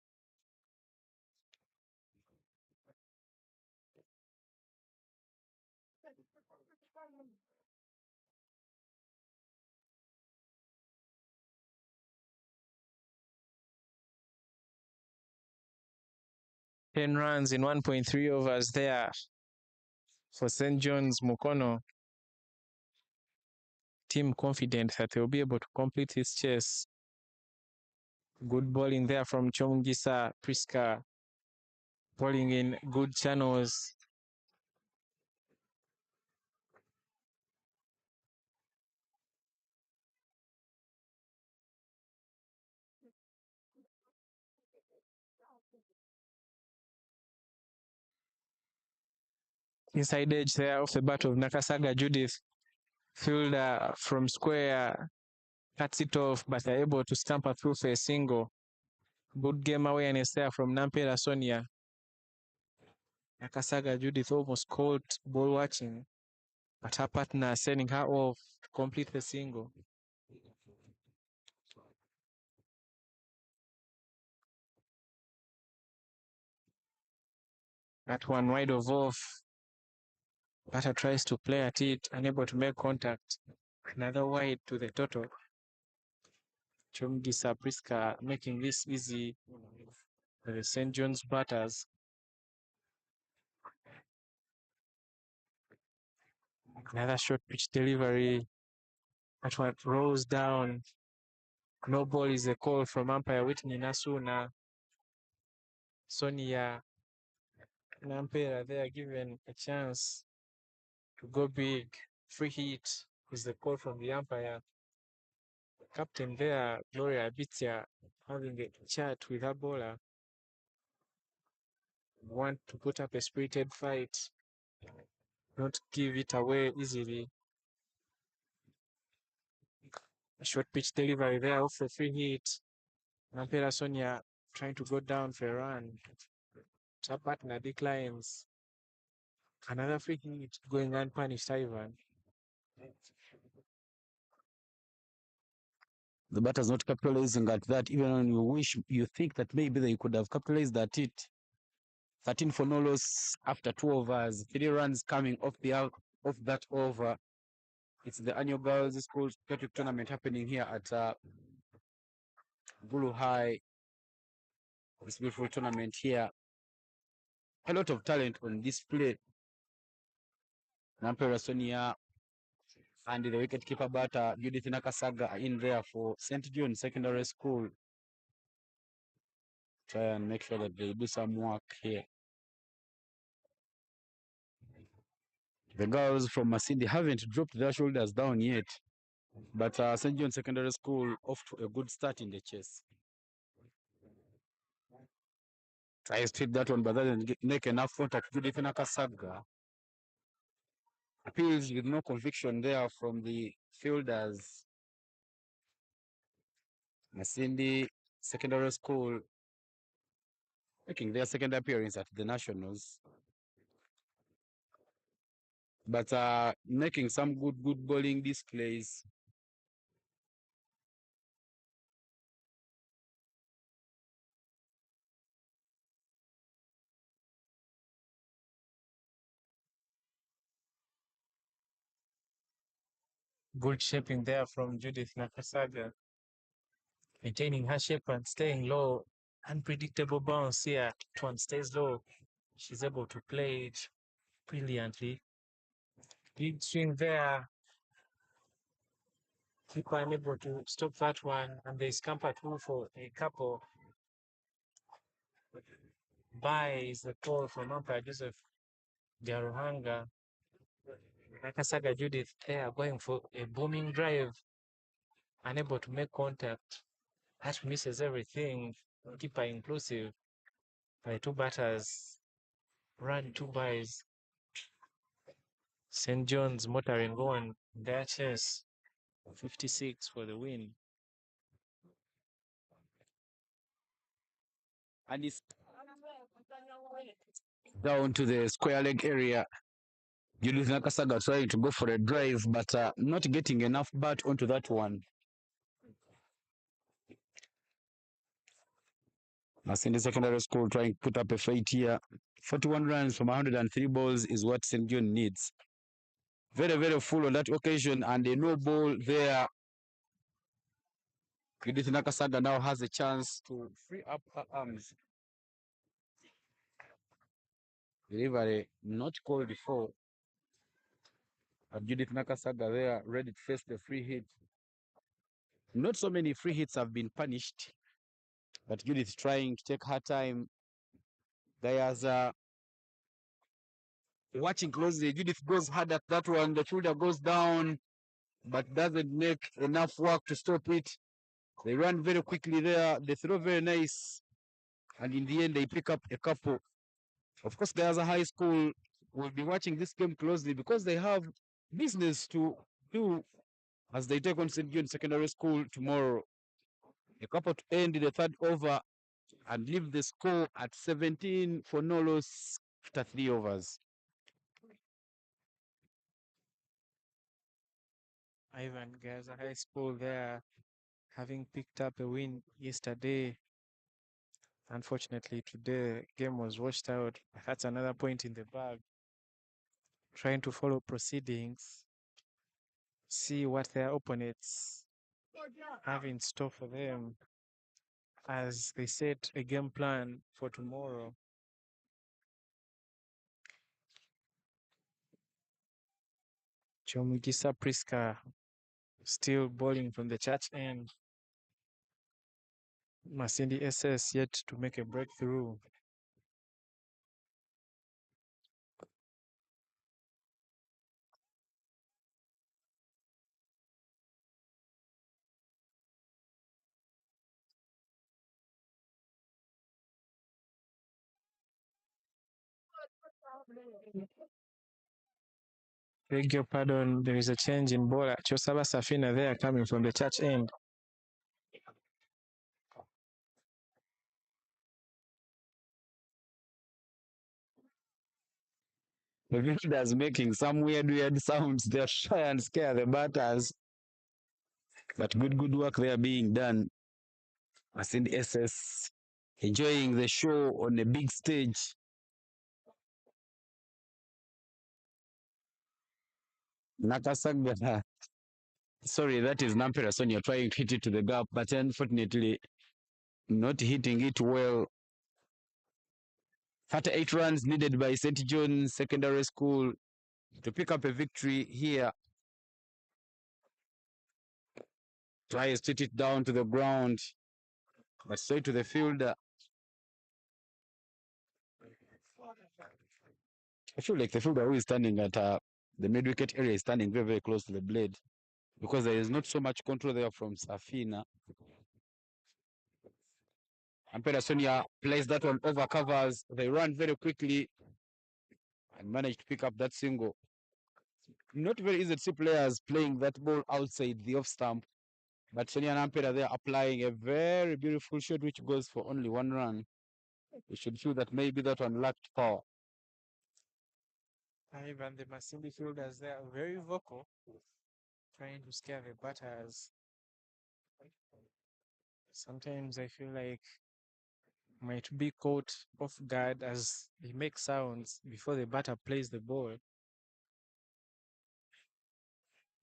Ten runs in 1.3 overs there for St. John's Mukono. Team confident that they'll be able to complete this chase. Good bowling there from Chomgisa Priska. Bowling in good channels. Inside edge there off the bat of Nakasaga Judith. Fielder from square cuts it off, but they're able to stamp through for a single. Good game awareness there from Nampera Sonia. Nakasaga Judith almost caught ball watching, but her partner sending her off to complete the single. That one wide of off. Batter tries to play at it, unable to make contact. Another wide to the total. Chomgisa Priska making this easy for the St. John's batters. Another short pitch delivery. That one rolls down. No ball is a call from umpire Whitney Nasuna. Sonia Nampera, they are given a chance to go big. Free hit is the call from the umpire. Captain there, Gloria Abitia, having a chat with her bowler. Want to put up a spirited fight, not give it away easily. A short pitch delivery there off a free hit. Nampera Sonia trying to go down for a run. Her partner declines. Another free hit going unpunished, Ivan. The batters not capitalizing at that, even when you think that maybe they could have capitalized at it. 13 for no loss after 2 overs, 3 runs coming off that over. It's the annual Girls School Cricket Tournament happening here at Gulu High. This beautiful tournament here. A lot of talent on display. Nampera Sonia and the wicketkeeper batter Judith Nakasaga are in there for St. John Secondary School. Try and make sure that they do some work here. The girls from Masindi haven't dropped their shoulders down yet, but St. John Secondary School off to a good start in the chase. Tries to hit that one, but doesn't make enough contact. Judith Nakasaga appeals with no conviction there from the fielders. Masindi Secondary School making their second appearance at the Nationals, but making some good bowling displays. Good shaping there from Judith Nakasaga, maintaining her shape and staying low. Unpredictable bounce here. Tuan stays low. She's able to play it brilliantly. Big swing there. Keeper unable to stop that one, and they scamper through for a couple. Buys the call from umpire Joseph Jaruhanga. Nakasaga Judith there going for a booming drive, unable to make contact. That misses everything. Keeper inclusive. The two batters run two buys. St. John's motoring on their chase. 56 for the win. And it's down to the square leg area. Judith Nakasaga trying to go for a drive, but not getting enough bat onto that one. Masindi Secondary School trying to put up a fight here. 41 runs from 103 balls is what St. John needs. Very, very full on that occasion, and a no ball there. Judith Nakasaga now has a chance to free up her arms. Delivery not called before. But Judith Nakasaga there ready to face the free hit. Not so many free hits have been punished, but Judith trying to take her time. There's watching closely. Judith goes hard at that one. The fielder goes down, but doesn't make enough work to stop it. They run very quickly there. They throw very nice. And in the end, they pick up a couple. Of course, there's a high school will be watching this game closely because they have business to do as they take on St. John Secondary School tomorrow. A couple to end the third over and leave the score at 17 for no loss after 3 overs. Ivan Gaza High School there, having picked up a win yesterday. Unfortunately, today game was washed out. That's another point in the bag. Trying to follow proceedings, see what their opponents have in store for them as they set a game plan for tomorrow. Chomugisa Priska still bowling from the church end. Masindi SS yet to make a breakthrough. Beg your pardon, there is a change in bowler. Chosaba Safina there coming from the church end. The fielders making some weird sounds. They're try and scare the batters. But good work there being done. Masindi SS enjoying the show on a big stage. Nakasaga, sorry, that is Nampera Sonia trying to hit it to the gap, but unfortunately not hitting it well. 38 runs needed by St. John's Secondary School to pick up a victory here. Tries to hit it down to the ground, but straight to the fielder. I feel like the fielder who is standing at the mid-wicket area is standing very close to the blade because there is not so much control there from Safina. Ampera Sonia plays that one over covers. They run very quickly and manage to pick up that single. Not very easy to see players playing that ball outside the off stump, but Sonia and Ampera there applying a very beautiful shot which goes for only 1 run. You should feel that maybe that one lacked power. Even the Masindi fielders there are very vocal, trying to scare the batters. Sometimes I feel like might be caught off guard as they make sounds before the batter plays the ball.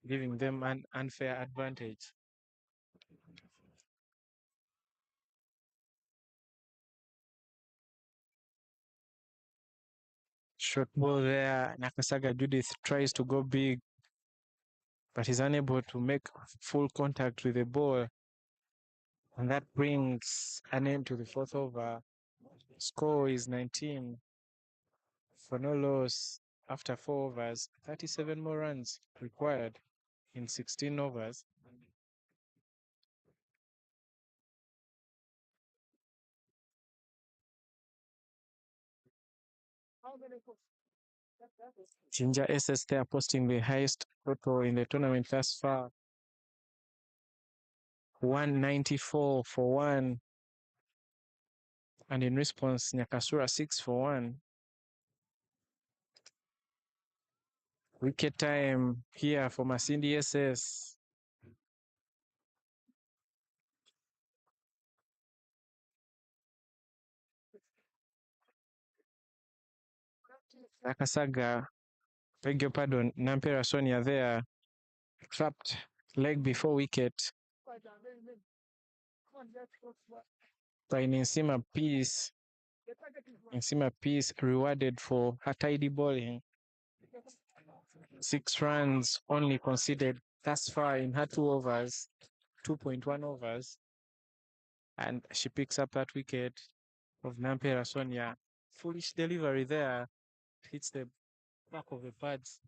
giving them an unfair advantage. Short ball there. Nakasaga Judith tries to go big, but is unable to make full contact with the ball. And that brings an end to the fourth over. Score is 19 for no loss after 4 overs. 37 more runs required in 16 overs. Ginger SS there posting the highest total in the tournament thus far. 194 for one. And in response, Nyakasura 6 for one. Wicket time here for Masindi SS. Nakasaga, beg your pardon, Nampera Sonia there, trapped leg before wicket by Nsima Peace. Nsima Peace rewarded for her tidy bowling. 6 runs only conceded thus far in her 2 overs, 2.1 overs. And she picks up that wicket of Nampera Sonia. Foolish delivery there. Hits the back of the pads.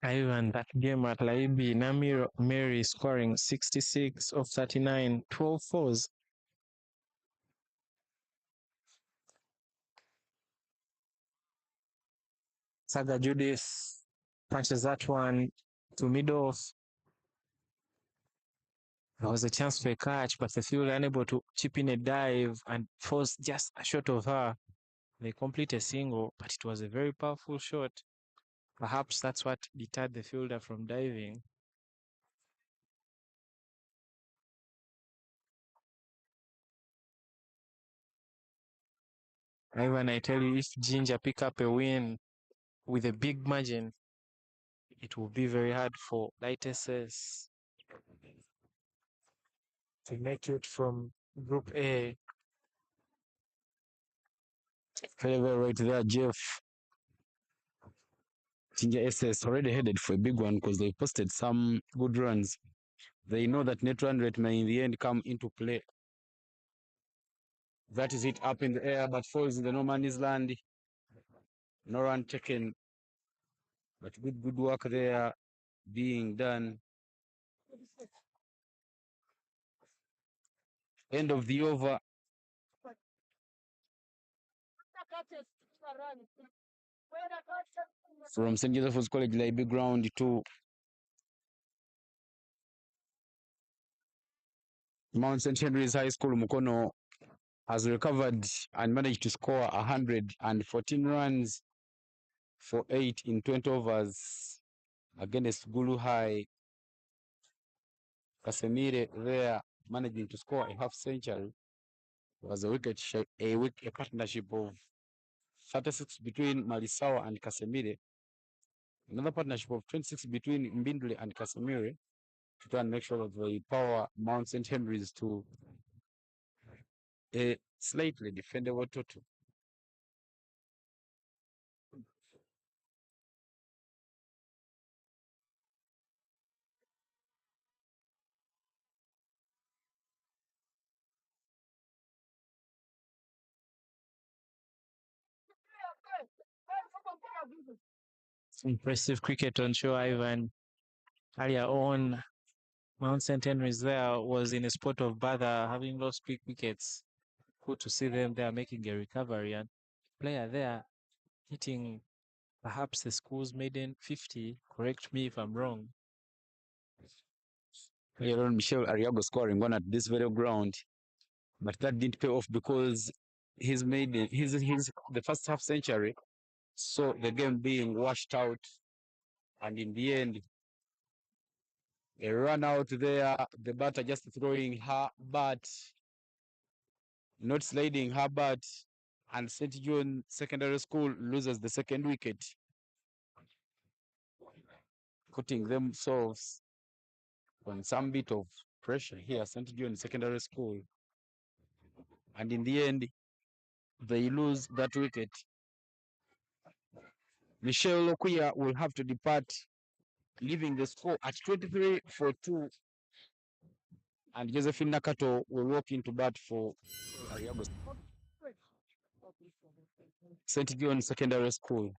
Ivan, that game at Laibi, Namir Mary scoring 66 of 39, 12 fours. Saga Judith punches that one to mid off. There was a chance for a catch, but the field unable to chip in a dive and force just a shot of her. They complete a single, but it was a very powerful shot. Perhaps that's what deterred the fielder from diving. Ivan, I tell you, if Ginger pick up a win with a big margin, it will be very hard for Light SS to make it from Group A. Very, very right there, Jeff. Ginger SS already headed for a big one because they posted some good runs. They know that net run rate may in the end come into play. That is it up in the air, but falls in the no man's land. No run taken, but good work there being done. End of the over. From St. Joseph's College Library Ground to Mount St. Henry's High School, Mukono has recovered and managed to score 114 runs for 8 in 20 overs against Gulu High. Casemire there managing to score a half century. Was a partnership of 36 between Malisawa and Casemire. Another partnership of 26 between Mbindle and Casemire to try and make sure that they power Mount St. Henry's to a slightly defendable total. Impressive cricket on show, Ivan. Earlier on, Mount St. Henry's there was in a spot of bother, having lost quick wickets. Good to see them there making a recovery, and player there hitting perhaps the school's maiden 50. Correct me if I'm wrong. Later on, Michel Ariago scoring one at this very ground, but that didn't pay off because he's made his the first half century, so the game being washed out, and in the end, a run out there. The batter just throwing her bat, not sliding her bat, and St. John Secondary School loses the second wicket, putting themselves on some bit of pressure here. St. John Secondary School, and in the end, they lose that wicket. Michelle Lokuya will have to depart, leaving the score at 23-2, and Josephine Nakato will walk into bat for St. John Secondary School.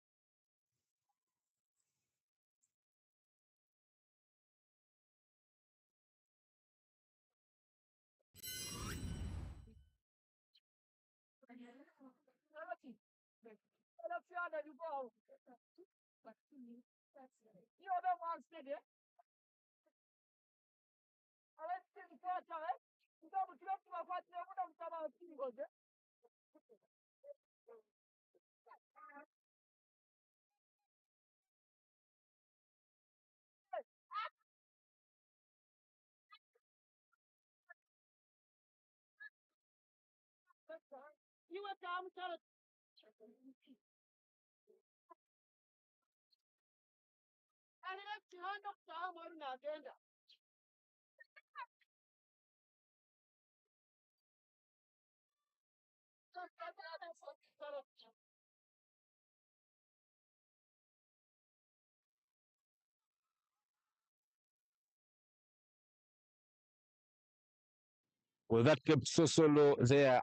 Well, that kept so solo there.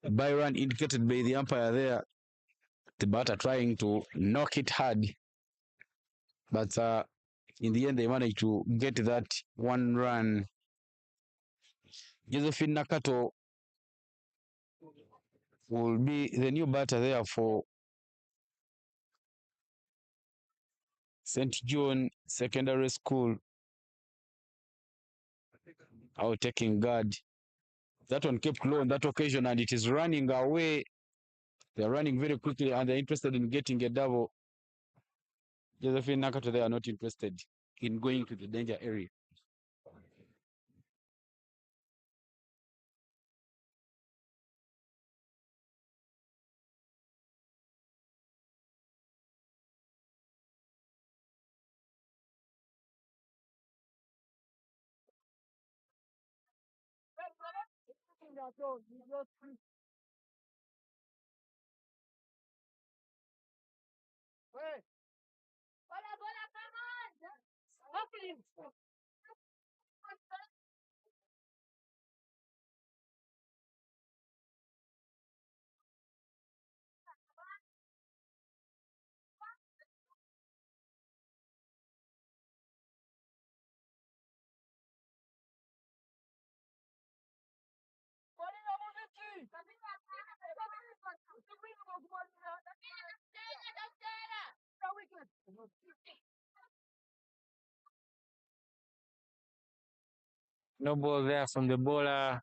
Byron indicated by the umpire there. The batter trying to knock it hard, but in the end they managed to get that one run. Josephine Nakato will be the new batter there for St. John Secondary School. Out taking guard. That one kept low on that occasion, and it is running away. They're running very quickly, and they're interested in getting a double. Josephine Nakato, they are not interested in going to the danger area. No ball there from the bowler.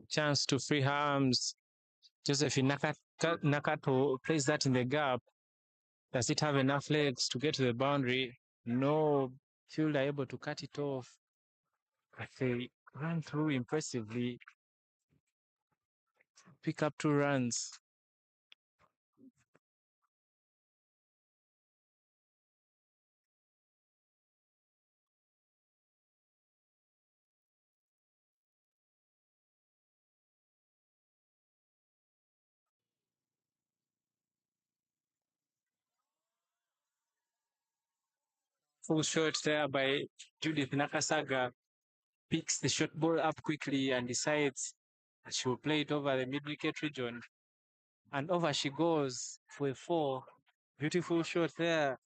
Chance to free her arms. Josephine Nakato plays that in the gap. Does it have enough legs to get to the boundary? No fielder able to cut it off. But they ran through impressively. Pick up 2 runs. Full shot there by Judith Nakasaga. Picks the short ball up quickly and decides that she will play it over the mid-wicket region. And over she goes for a 4. Beautiful shot there.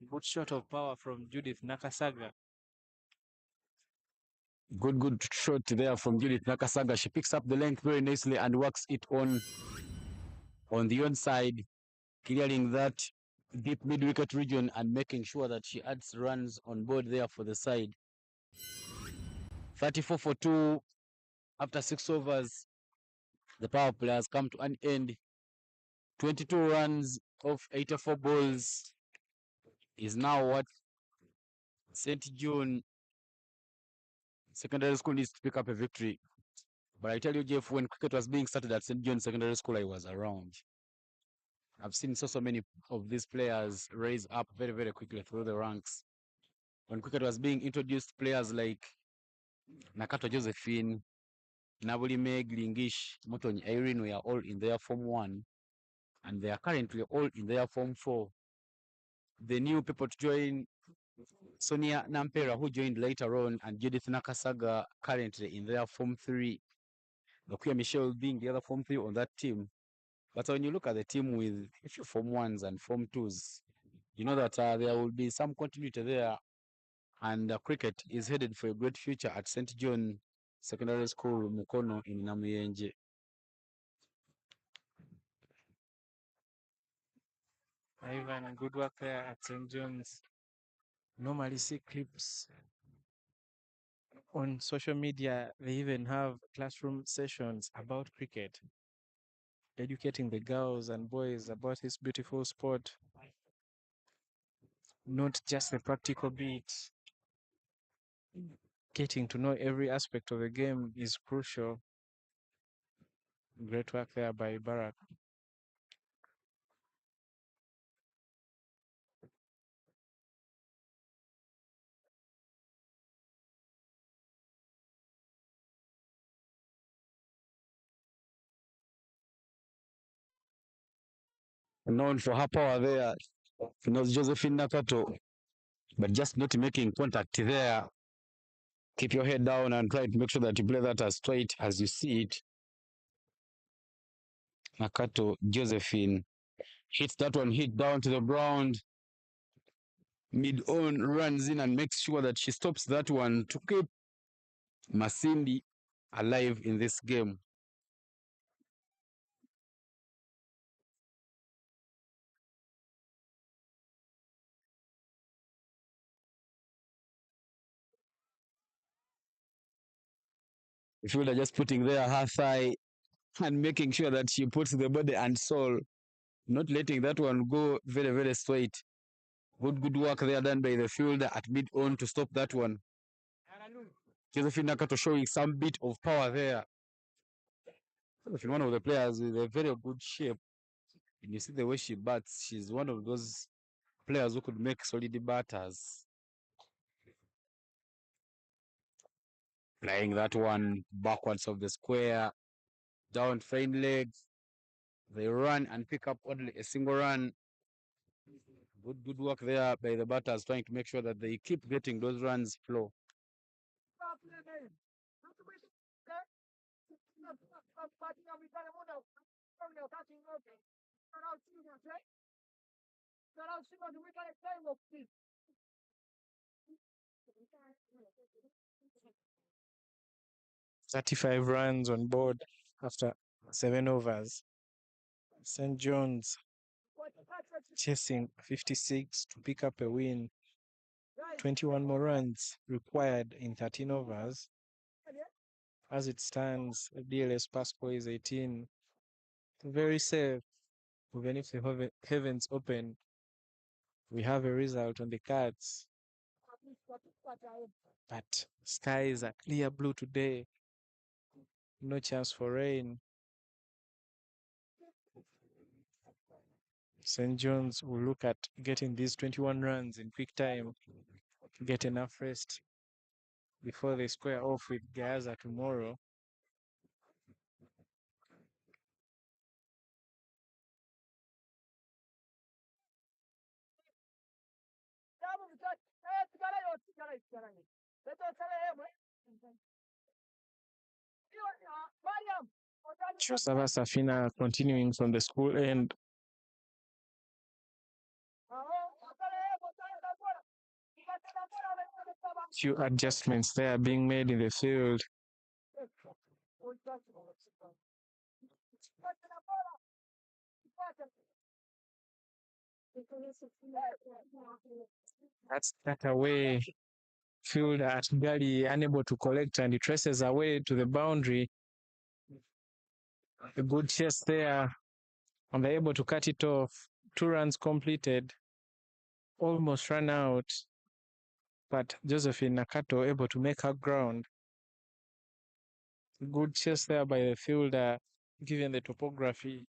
Good shot of power from Judith Nakasaga. Good shot there from Judith Nakasaga. She picks up the length very nicely and works it on the onside, clearing that deep mid-wicket region and making sure that she adds runs on board there for the side. 34 for 2 after 6 overs. The power play has come to an end. 22 runs of 84 balls is now what St. John Secondary School needs to pick up a victory. But I tell you, Jeff, when cricket was being started at St. John Secondary School, I was around. I've seen so many of these players raise up very, very quickly through the ranks. When cricket was being introduced, players like Nakato Josephine, Nabuli Meg, Lingish, Motony Irene were all in their Form 1, and they are currently all in their Form 4. The new people to join, Sonia Nampera, who joined later on, and Judith Nakasaga, currently in their Form 3. Nokia Michelle being the other Form 3 on that team. But when you look at the team with a few Form 1s and Form 2s, you know that there will be some continuity there, and cricket is headed for a great future at St. John Secondary School, Mukono in Namuyenje. Ivan, good work there at St. John's. Normally see clips on social media. They even have classroom sessions about cricket, educating the girls and boys about this beautiful sport, not just the practical bit. Getting to know every aspect of the game is crucial. Great work there by Barack. Known for her power there, Josephine Nakato, but just not making contact there. Keep your head down and try to make sure that you play that as straight as you see it. Nakato Josephine hits that one, hit down to the ground. Mid-on runs in and makes sure that she stops that one to keep Masindi alive in this game. The fielder just putting there her thigh and making sure that she puts the body and soul, not letting that one go very, very straight. Good work there done by the fielder at mid-on to stop that one. Josephine Nakato showing some bit of power there. One of the players with a very good shape. And you see the way she bats, she's one of those players who could make solid batters. Playing that one backwards of the square, down fine legs. They run and pick up only a single run. Good work there by the batters, trying to make sure that they keep getting those runs flow. "35 runs on board after 7 overs. St. John's chasing 56 to pick up a win. 21 more runs required in 13 overs. As it stands, DLS Pasco is 18. Very safe. Even if the heavens open, we have a result on the cards. But skies are clear blue today. No chance for rain. St. John's will look at getting these 21 runs in quick time, get enough rest before they square off with Gaza tomorrow. Chosava Safina continuing from the school end. Few adjustments there being made in the field. That's that away. Fielder at Gali unable to collect and he traces away to the boundary. A good chase there. And they're able to cut it off. 2 runs completed. Almost ran out. But Josephine Nakato able to make her ground. Good chase there by the fielder, given the topography.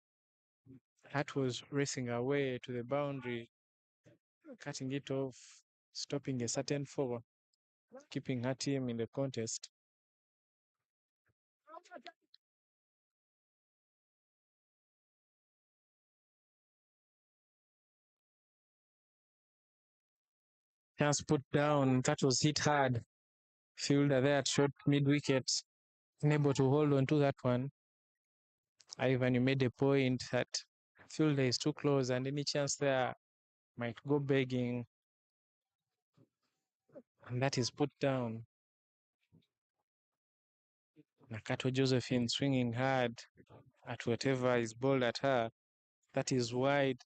That was racing away to the boundary, cutting it off, stopping a certain four, keeping her team in the contest. Chance put down, that was hit hard. Fielder there at short mid wicket, unable to hold on to that one. Ivan, you made a point that fielder is too close and any chance there might go begging. And that is put down. Nakato Josephine swinging hard at whatever is bowled at her. That is wide.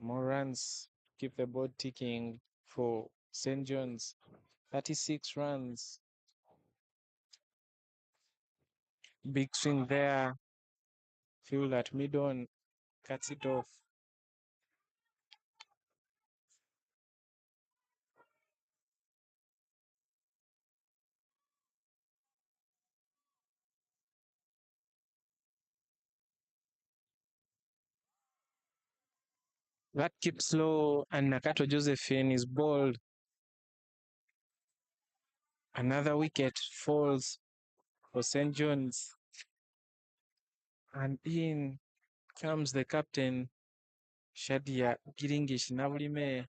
More runs, keep the board ticking for St. John's. 36 runs. Big swing there. Field at mid-on, cuts it off. That keeps low, and Nakato Josephine is bowled. Another wicket falls for St. John's. And in comes the captain, Shadia Giringish Navulime.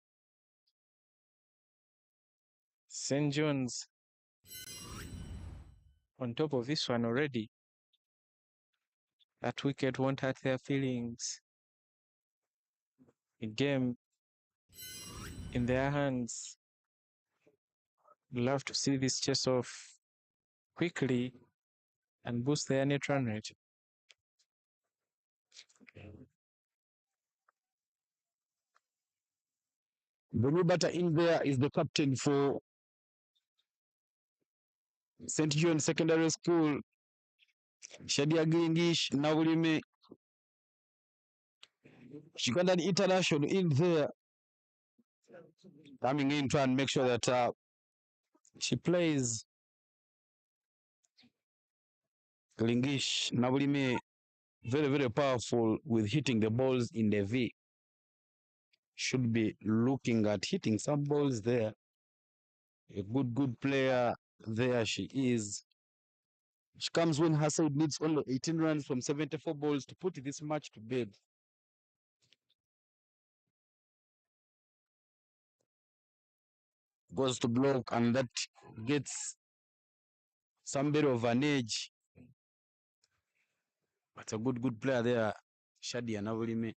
St. John's on top of this one already. That wicket won't hurt their feelings. A game in their hands. Love to see this chase off quickly and boost their net run rate. The new batter in there is the captain for St. John Secondary School, Shadia Gingish Navulime. She got an international in there, coming in to and make sure that she plays. Gingish Navulime, very, very powerful with hitting the balls in the V. Should be looking at hitting some balls there. A good player there she is. She comes when her side needs only 18 runs from 74 balls to put this match to bed. Goes to block and that gets some bit of an edge. But a good player there, Shadia Navulime.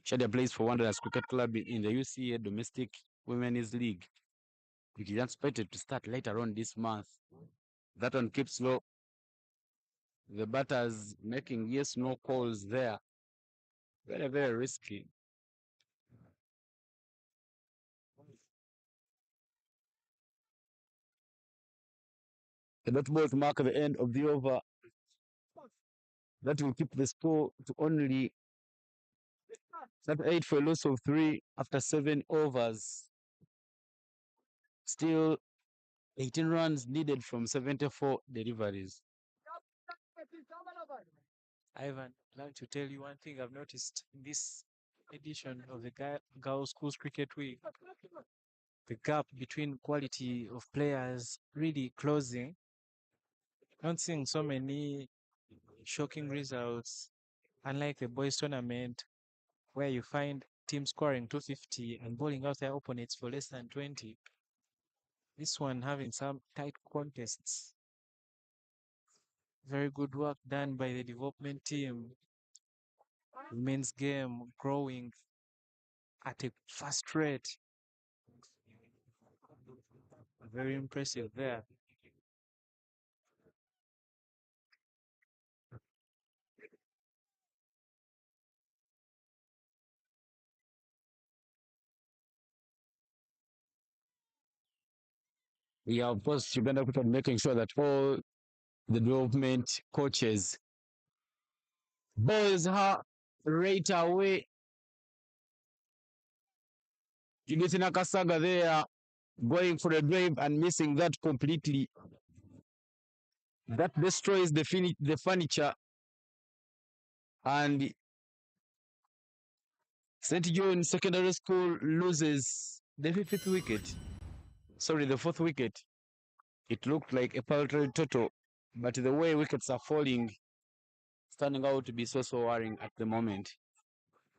Shadia plays for Wanderers Cricket Club in the UCA Domestic Women's League, which is expected to start later on this month. That one keeps low. The batters making yes/no calls there. Very, very risky. The dot balls mark the end of the over. That will keep the score to only 8 for a loss of 3 after 7 overs. Still 18 runs needed from 74 deliveries. Ivan, I'd like to tell you one thing I've noticed in this edition of the Girls Schools Cricket Week. The gap between quality of players really closing. Not seeing so many shocking results, unlike the boys tournament, where you find teams scoring 250 and bowling out their opponents for less than 20. This one having some tight contests. Very good work done by the development team. Women's game growing at a fast rate. Very impressive there. Yeah, of course, Uganda put on making sure that all the development coaches balls her right away. Judith Nakasaga there going for a drive and missing that completely. That destroys the furniture, and St. John Secondary School loses the fifth wicket. Sorry, the fourth wicket. It looked like a paltry total, but the way wickets are falling, it's turning out to be so worrying at the moment.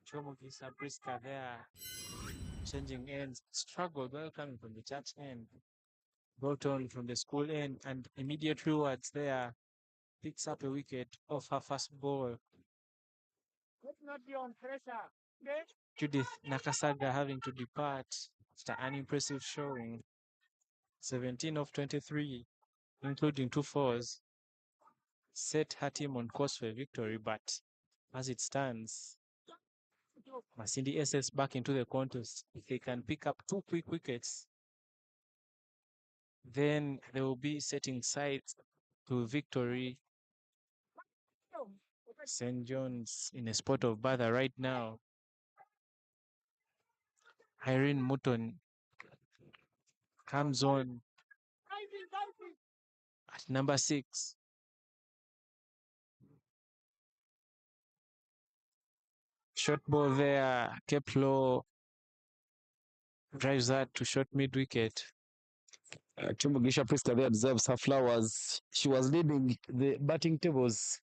Chomokisa Priska there, changing ends, struggled while coming from the church end. Bolton from the school end, and immediate rewards there, picks up a wicket off her first ball. Let's not be on pressure. Okay? Judith Nakasaga having to depart after an impressive showing. 17 of 23, including 2 fours, set her team on course for a victory, but as it stands, Masindi SS back into the contest. If they can pick up 2 quick wickets, then they will be setting sights to victory. St. John's in a spot of bother right now. Irene Mutton comes on at number 6. Short ball there, kept low, drives that to short mid wicket. Chumugisha Priska there deserves her flowers. She was leading the batting tables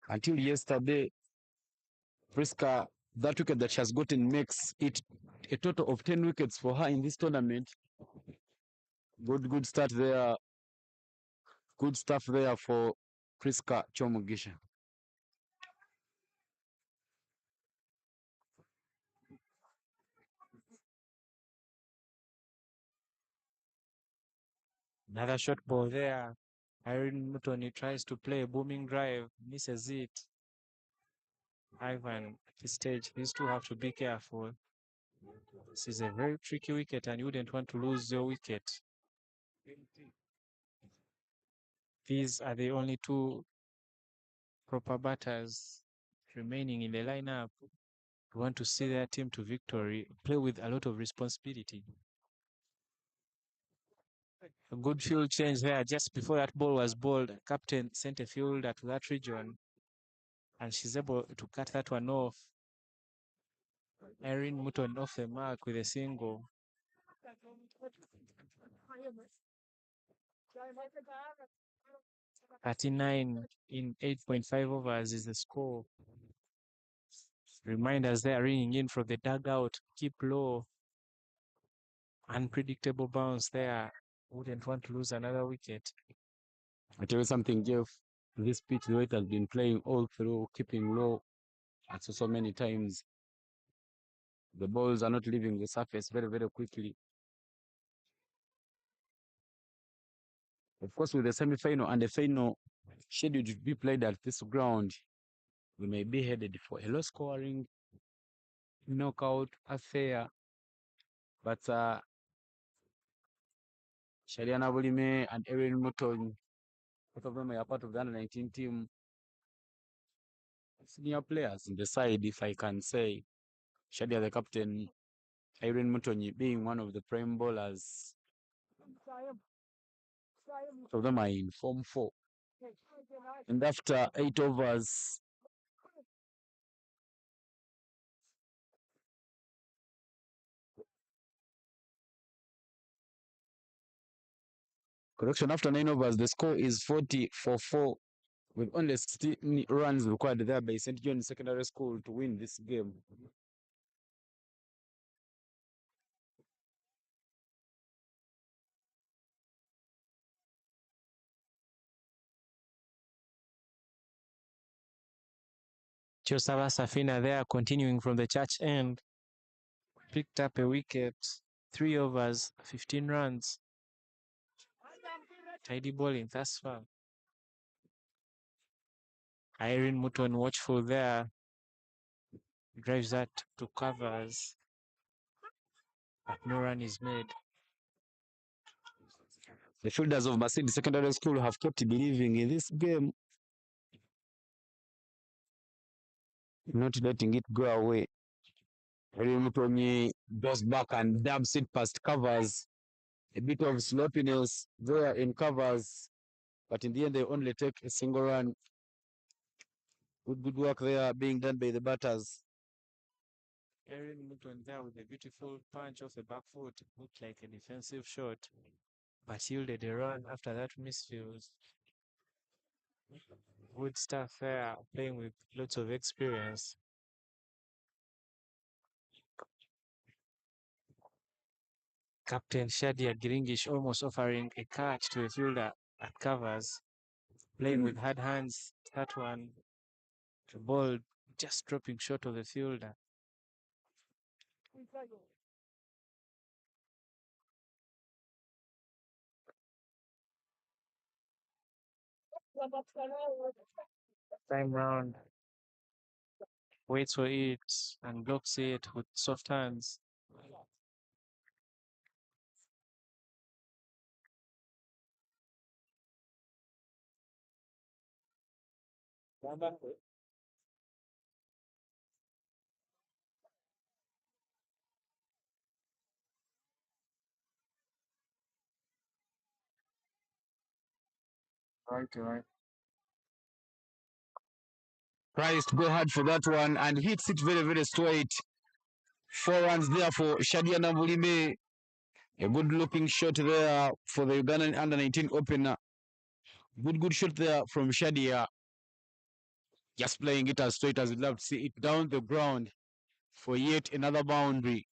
until yesterday. Priska, that wicket that she has gotten makes it a total of 10 wickets for her in this tournament. Good start there. Good stuff there for Priska Chomugisha. Another short ball there. Irene Mutoni tries to play a booming drive, misses it. Ivan, at this stage, these two have to be careful. This is a very tricky wicket, and you wouldn't want to lose your wicket. These are the only 2 proper batters remaining in the lineup who want to see their team to victory, play with a lot of responsibility. A good field change there. Just before that ball was bowled, captain sent a fielder to that region, and she's able to cut that one off. Irene Mutton off the mark with a single. 39 in 8.5 overs is the score. Reminders there ringing in from the dugout. Keep low. Unpredictable bounce there. Wouldn't want to lose another wicket. I tell you something, Jeff. This pitch, the way it has been playing all through, keeping low, and so many times, the balls are not leaving the surface very quickly. Of course, with the semi-final and the final scheduled to be played at this ground, we may be headed for a low-scoring knockout affair. But Shariana Bulime and Erin Mutton, both of them are part of the under-19 team. Senior players in the side, if I can say. Shadia, the captain, Irene Mutonyi being one of the prime bowlers. Both of them are in Form 4. And after 8 overs, correction, after 9 overs, the score is 40 for 4, with only 16 runs required there by St. John Secondary School to win this game. Chosava Safina there continuing from the church end. Picked up a wicket. 3 overs, 15 runs. Tidy bowling thus far. Irene Muton watchful there. Drives that to covers. But no run is made. The fielders of Masindi Secondary School have kept believing in this game, not letting it go away. Irene Mutonyi goes back and dabs it past covers. A bit of sloppiness there in covers, but in the end they only take a single run. Good work there being done by the batters. Erin Muton there with a beautiful punch off the back foot. Looked like a defensive shot, but yielded a run after that misfield. Good stuff there, playing with lots of experience. Captain Shadia Giringish almost offering a catch to the fielder at covers. Playing with hard hands, that one. The ball just dropping short of the fielder. Time round. Waits for it and blocks it with soft hands. Right. Tries to go hard for that one and hits it very, very straight. 4 runs there for Shadia Navulime. A good looking shot there for the Ugandan under 19 opener. Good shot there from Shadia. Just playing it as straight as we'd love to see it down the ground for yet another boundary.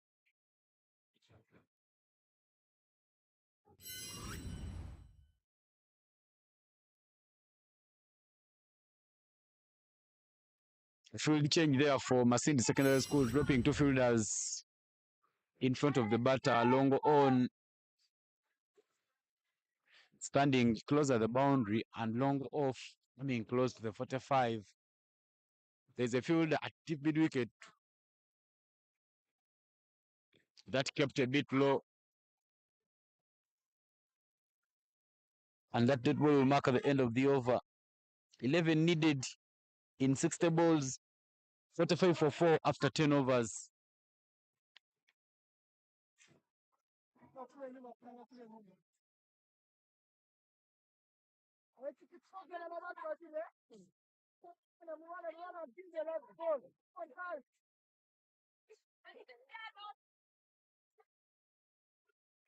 A field change there for Masindi Secondary School, dropping two fielders in front of the batter, long on, standing closer to the boundary and long off, close to the 45. There's a fielder at deep mid wicket that kept a bit low. And that dead ball will mark at the end of the over. 11 needed in 60 balls, 45 for 4 after 10 overs.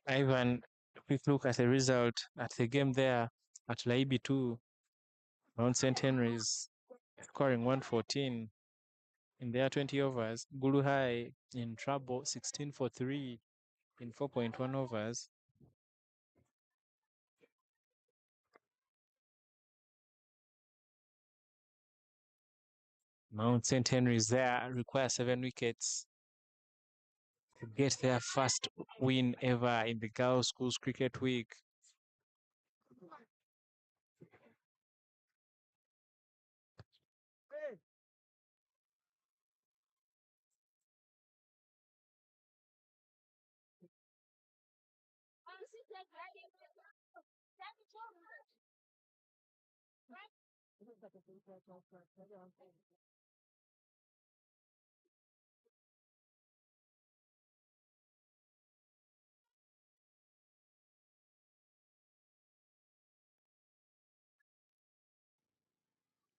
Ivan, a quick look at the result at the game there at Laibi 2. Mount St. Henry's scoring 114 in their 20 overs. Gulu High in trouble, 16 for 3 in 4.1 overs. Mount St. Henry's there require 7 wickets to get their first win ever in the Girls Schools Cricket Week.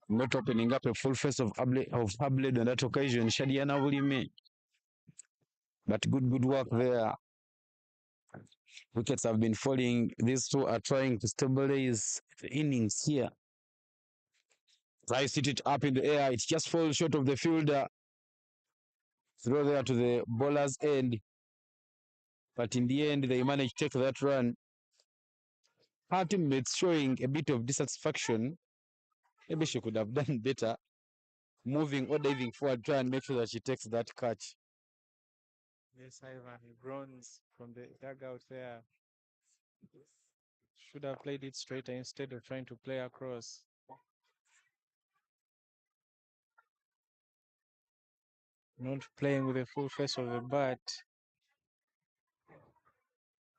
Not opening up a full face of Abled on that occasion. Shadiana Wulime. But good work there. Wickets have been falling. These two are trying to stabilize the innings here. Tries to hit it up in the air. It just falls short of the fielder. Throw there to the bowler's end. But in the end, they managed to take that run. Her teammates showing a bit of dissatisfaction. Maybe she could have done better. Moving or diving forward, try and make sure that she takes that catch. Yes, Ivan, he groans from the dugout there. Should have played it straighter instead of trying to play across. Not playing with the full face of the bat,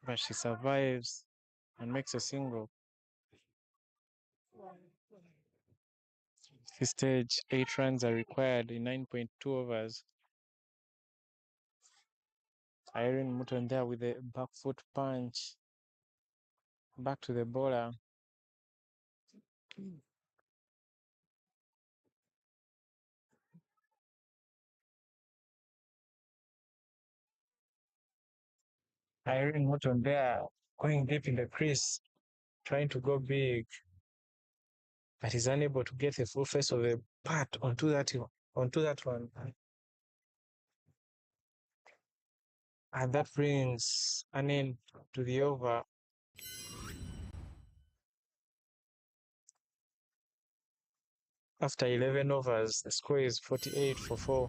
but she survives and makes a single. This stage, 8 runs are required in 9.2 overs. Irene Muton there with a back foot punch. Back to the bowler. Irene Muton there going deep in the crease, trying to go big, but he's unable to get the full face of the bat onto that one. And that brings an end to the over. After 11 overs, the score is 48 for 4.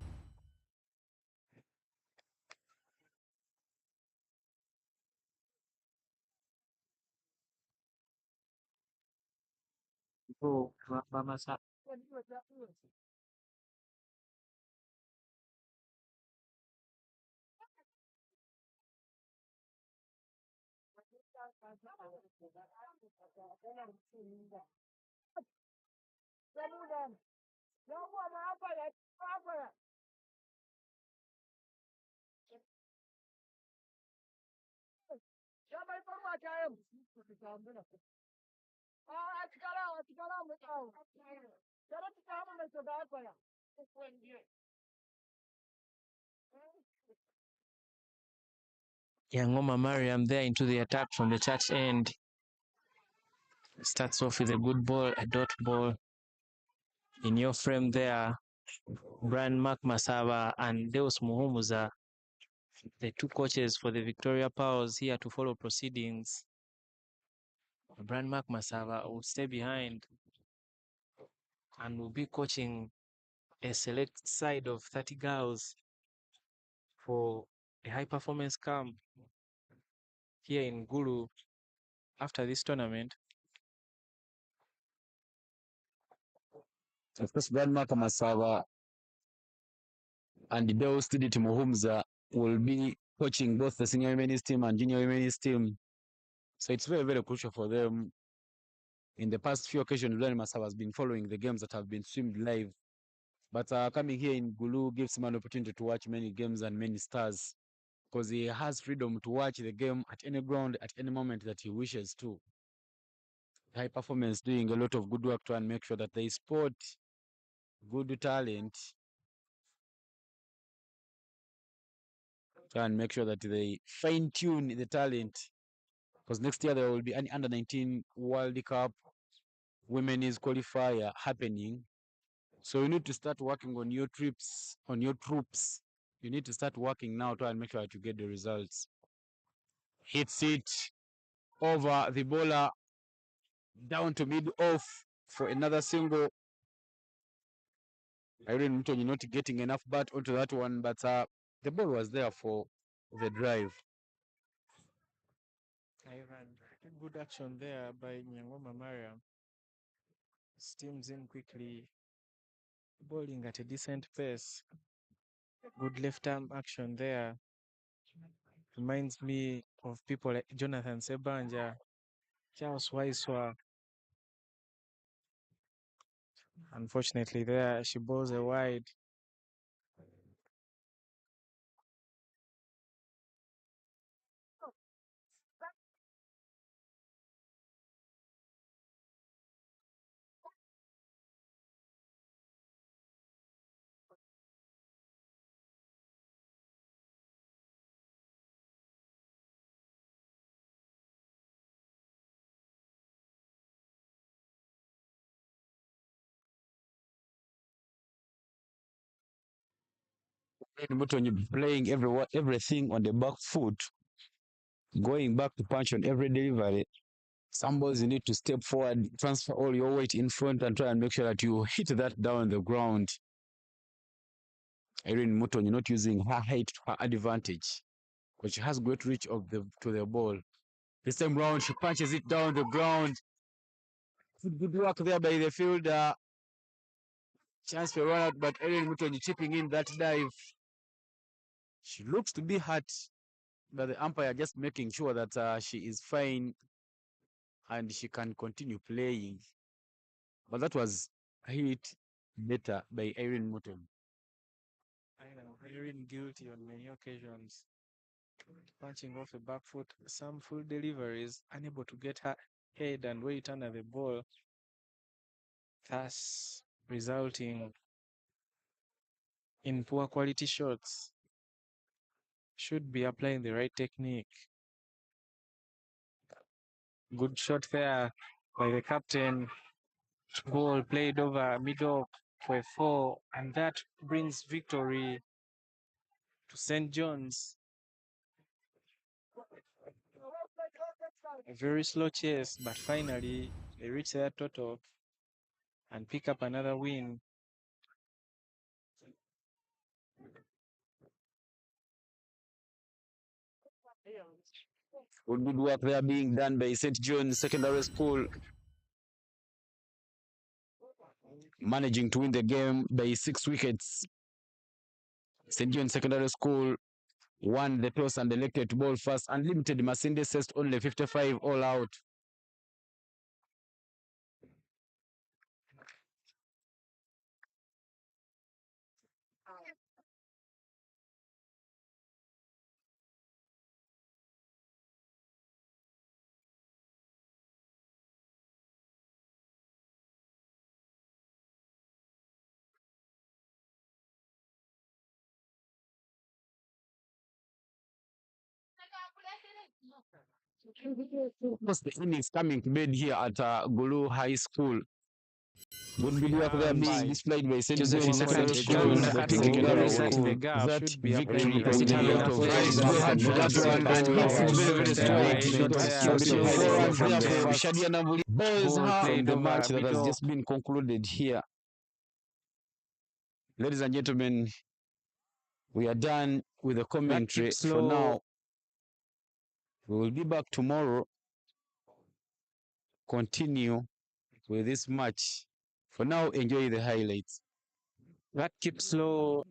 Yangoma Mariam there into the attack from the church end. Starts off with a good ball, a dot ball. In your frame there, Brian Mark Masaba and Deus Muhumuza, the two coaches for the Victoria Powers here to follow proceedings. Brian Mark Masaba will stay behind and will be coaching a select side of 30 girls for a high performance camp here in Gulu after this tournament. Of course, Grandma Kamasawa and Deo Student Muhumza will be coaching both the senior women's team and junior women's team. So it's very, very crucial for them. In the past few occasions, Luani Masawa has been following the games that have been streamed live. But coming here in Gulu gives him an opportunity to watch many games and many stars because he has freedom to watch the game at any ground at any moment that he wishes to. High performance, doing a lot of good work to and make sure that they spot good talent, try and make sure that they fine tune the talent because next year there will be an under 19 World Cup women's qualifier happening. So you need to start working on your trips, on your troops. You need to start working now to and make sure that you get the results. Hits it over the bowler down to mid off for another single. Irene Mutonyi not getting enough bat onto that one, but the ball was there for the drive. Good action there by Nyangoma Mariam. Steams in quickly, bowling at a decent pace. Good left arm action there. Reminds me of people like Jonathan Sebanja, Charles Waiswa. Unfortunately, there she bowls a wide. Irene Mutonyi playing everything on the back foot, going back to punch on every delivery. Somebody need to step forward, transfer all your weight in front, and try and make sure that you hit that down the ground. Irene Mutonyi not using her height to her advantage, but she has great reach of the to the ball. This time round, she punches it down the ground. Good work there by the fielder. Chance for run out, but Erin Mutonyi chipping in that dive. She looks to be hurt, but the umpire just making sure that she is fine and she can continue playing. But that was hit better by Erin Mutonyi. I know, Irene guilty on many occasions. Punching off a back foot, some full deliveries, unable to get her head and weight under the ball, thus resulting in poor quality shots. Should be applying the right technique. Good shot there by the captain. Ball played over middle for a 4, and that brings victory to St. John's. A very slow chase, but finally they reach their total and pick up another win. Good work there being done by St. John's Secondary School, managing to win the game by 6 wickets. St. John's Secondary School won the toss and elected to bowl first. Unlimited Masindi assessed only 55 all out. The innings coming to bed here at Gulu High School. Good work there being displayed by St. Joseph John's Secondary Imokodi, School. Uganda But at secondary Uganda school. the That that should be victory applying the with right a lot of technique. go hard for that one and hits it very Shot there, straight. right shot It was there. beautiful Beautiful runs from there for them. Shadia Nambuli. Boys Ball her of played the over match that has middle. just been concluded here. Ladies and gentlemen, we are done with the commentary keeps for slow. now. We will be back tomorrow. Continue with this match. For now, enjoy the highlights. That keeps slow.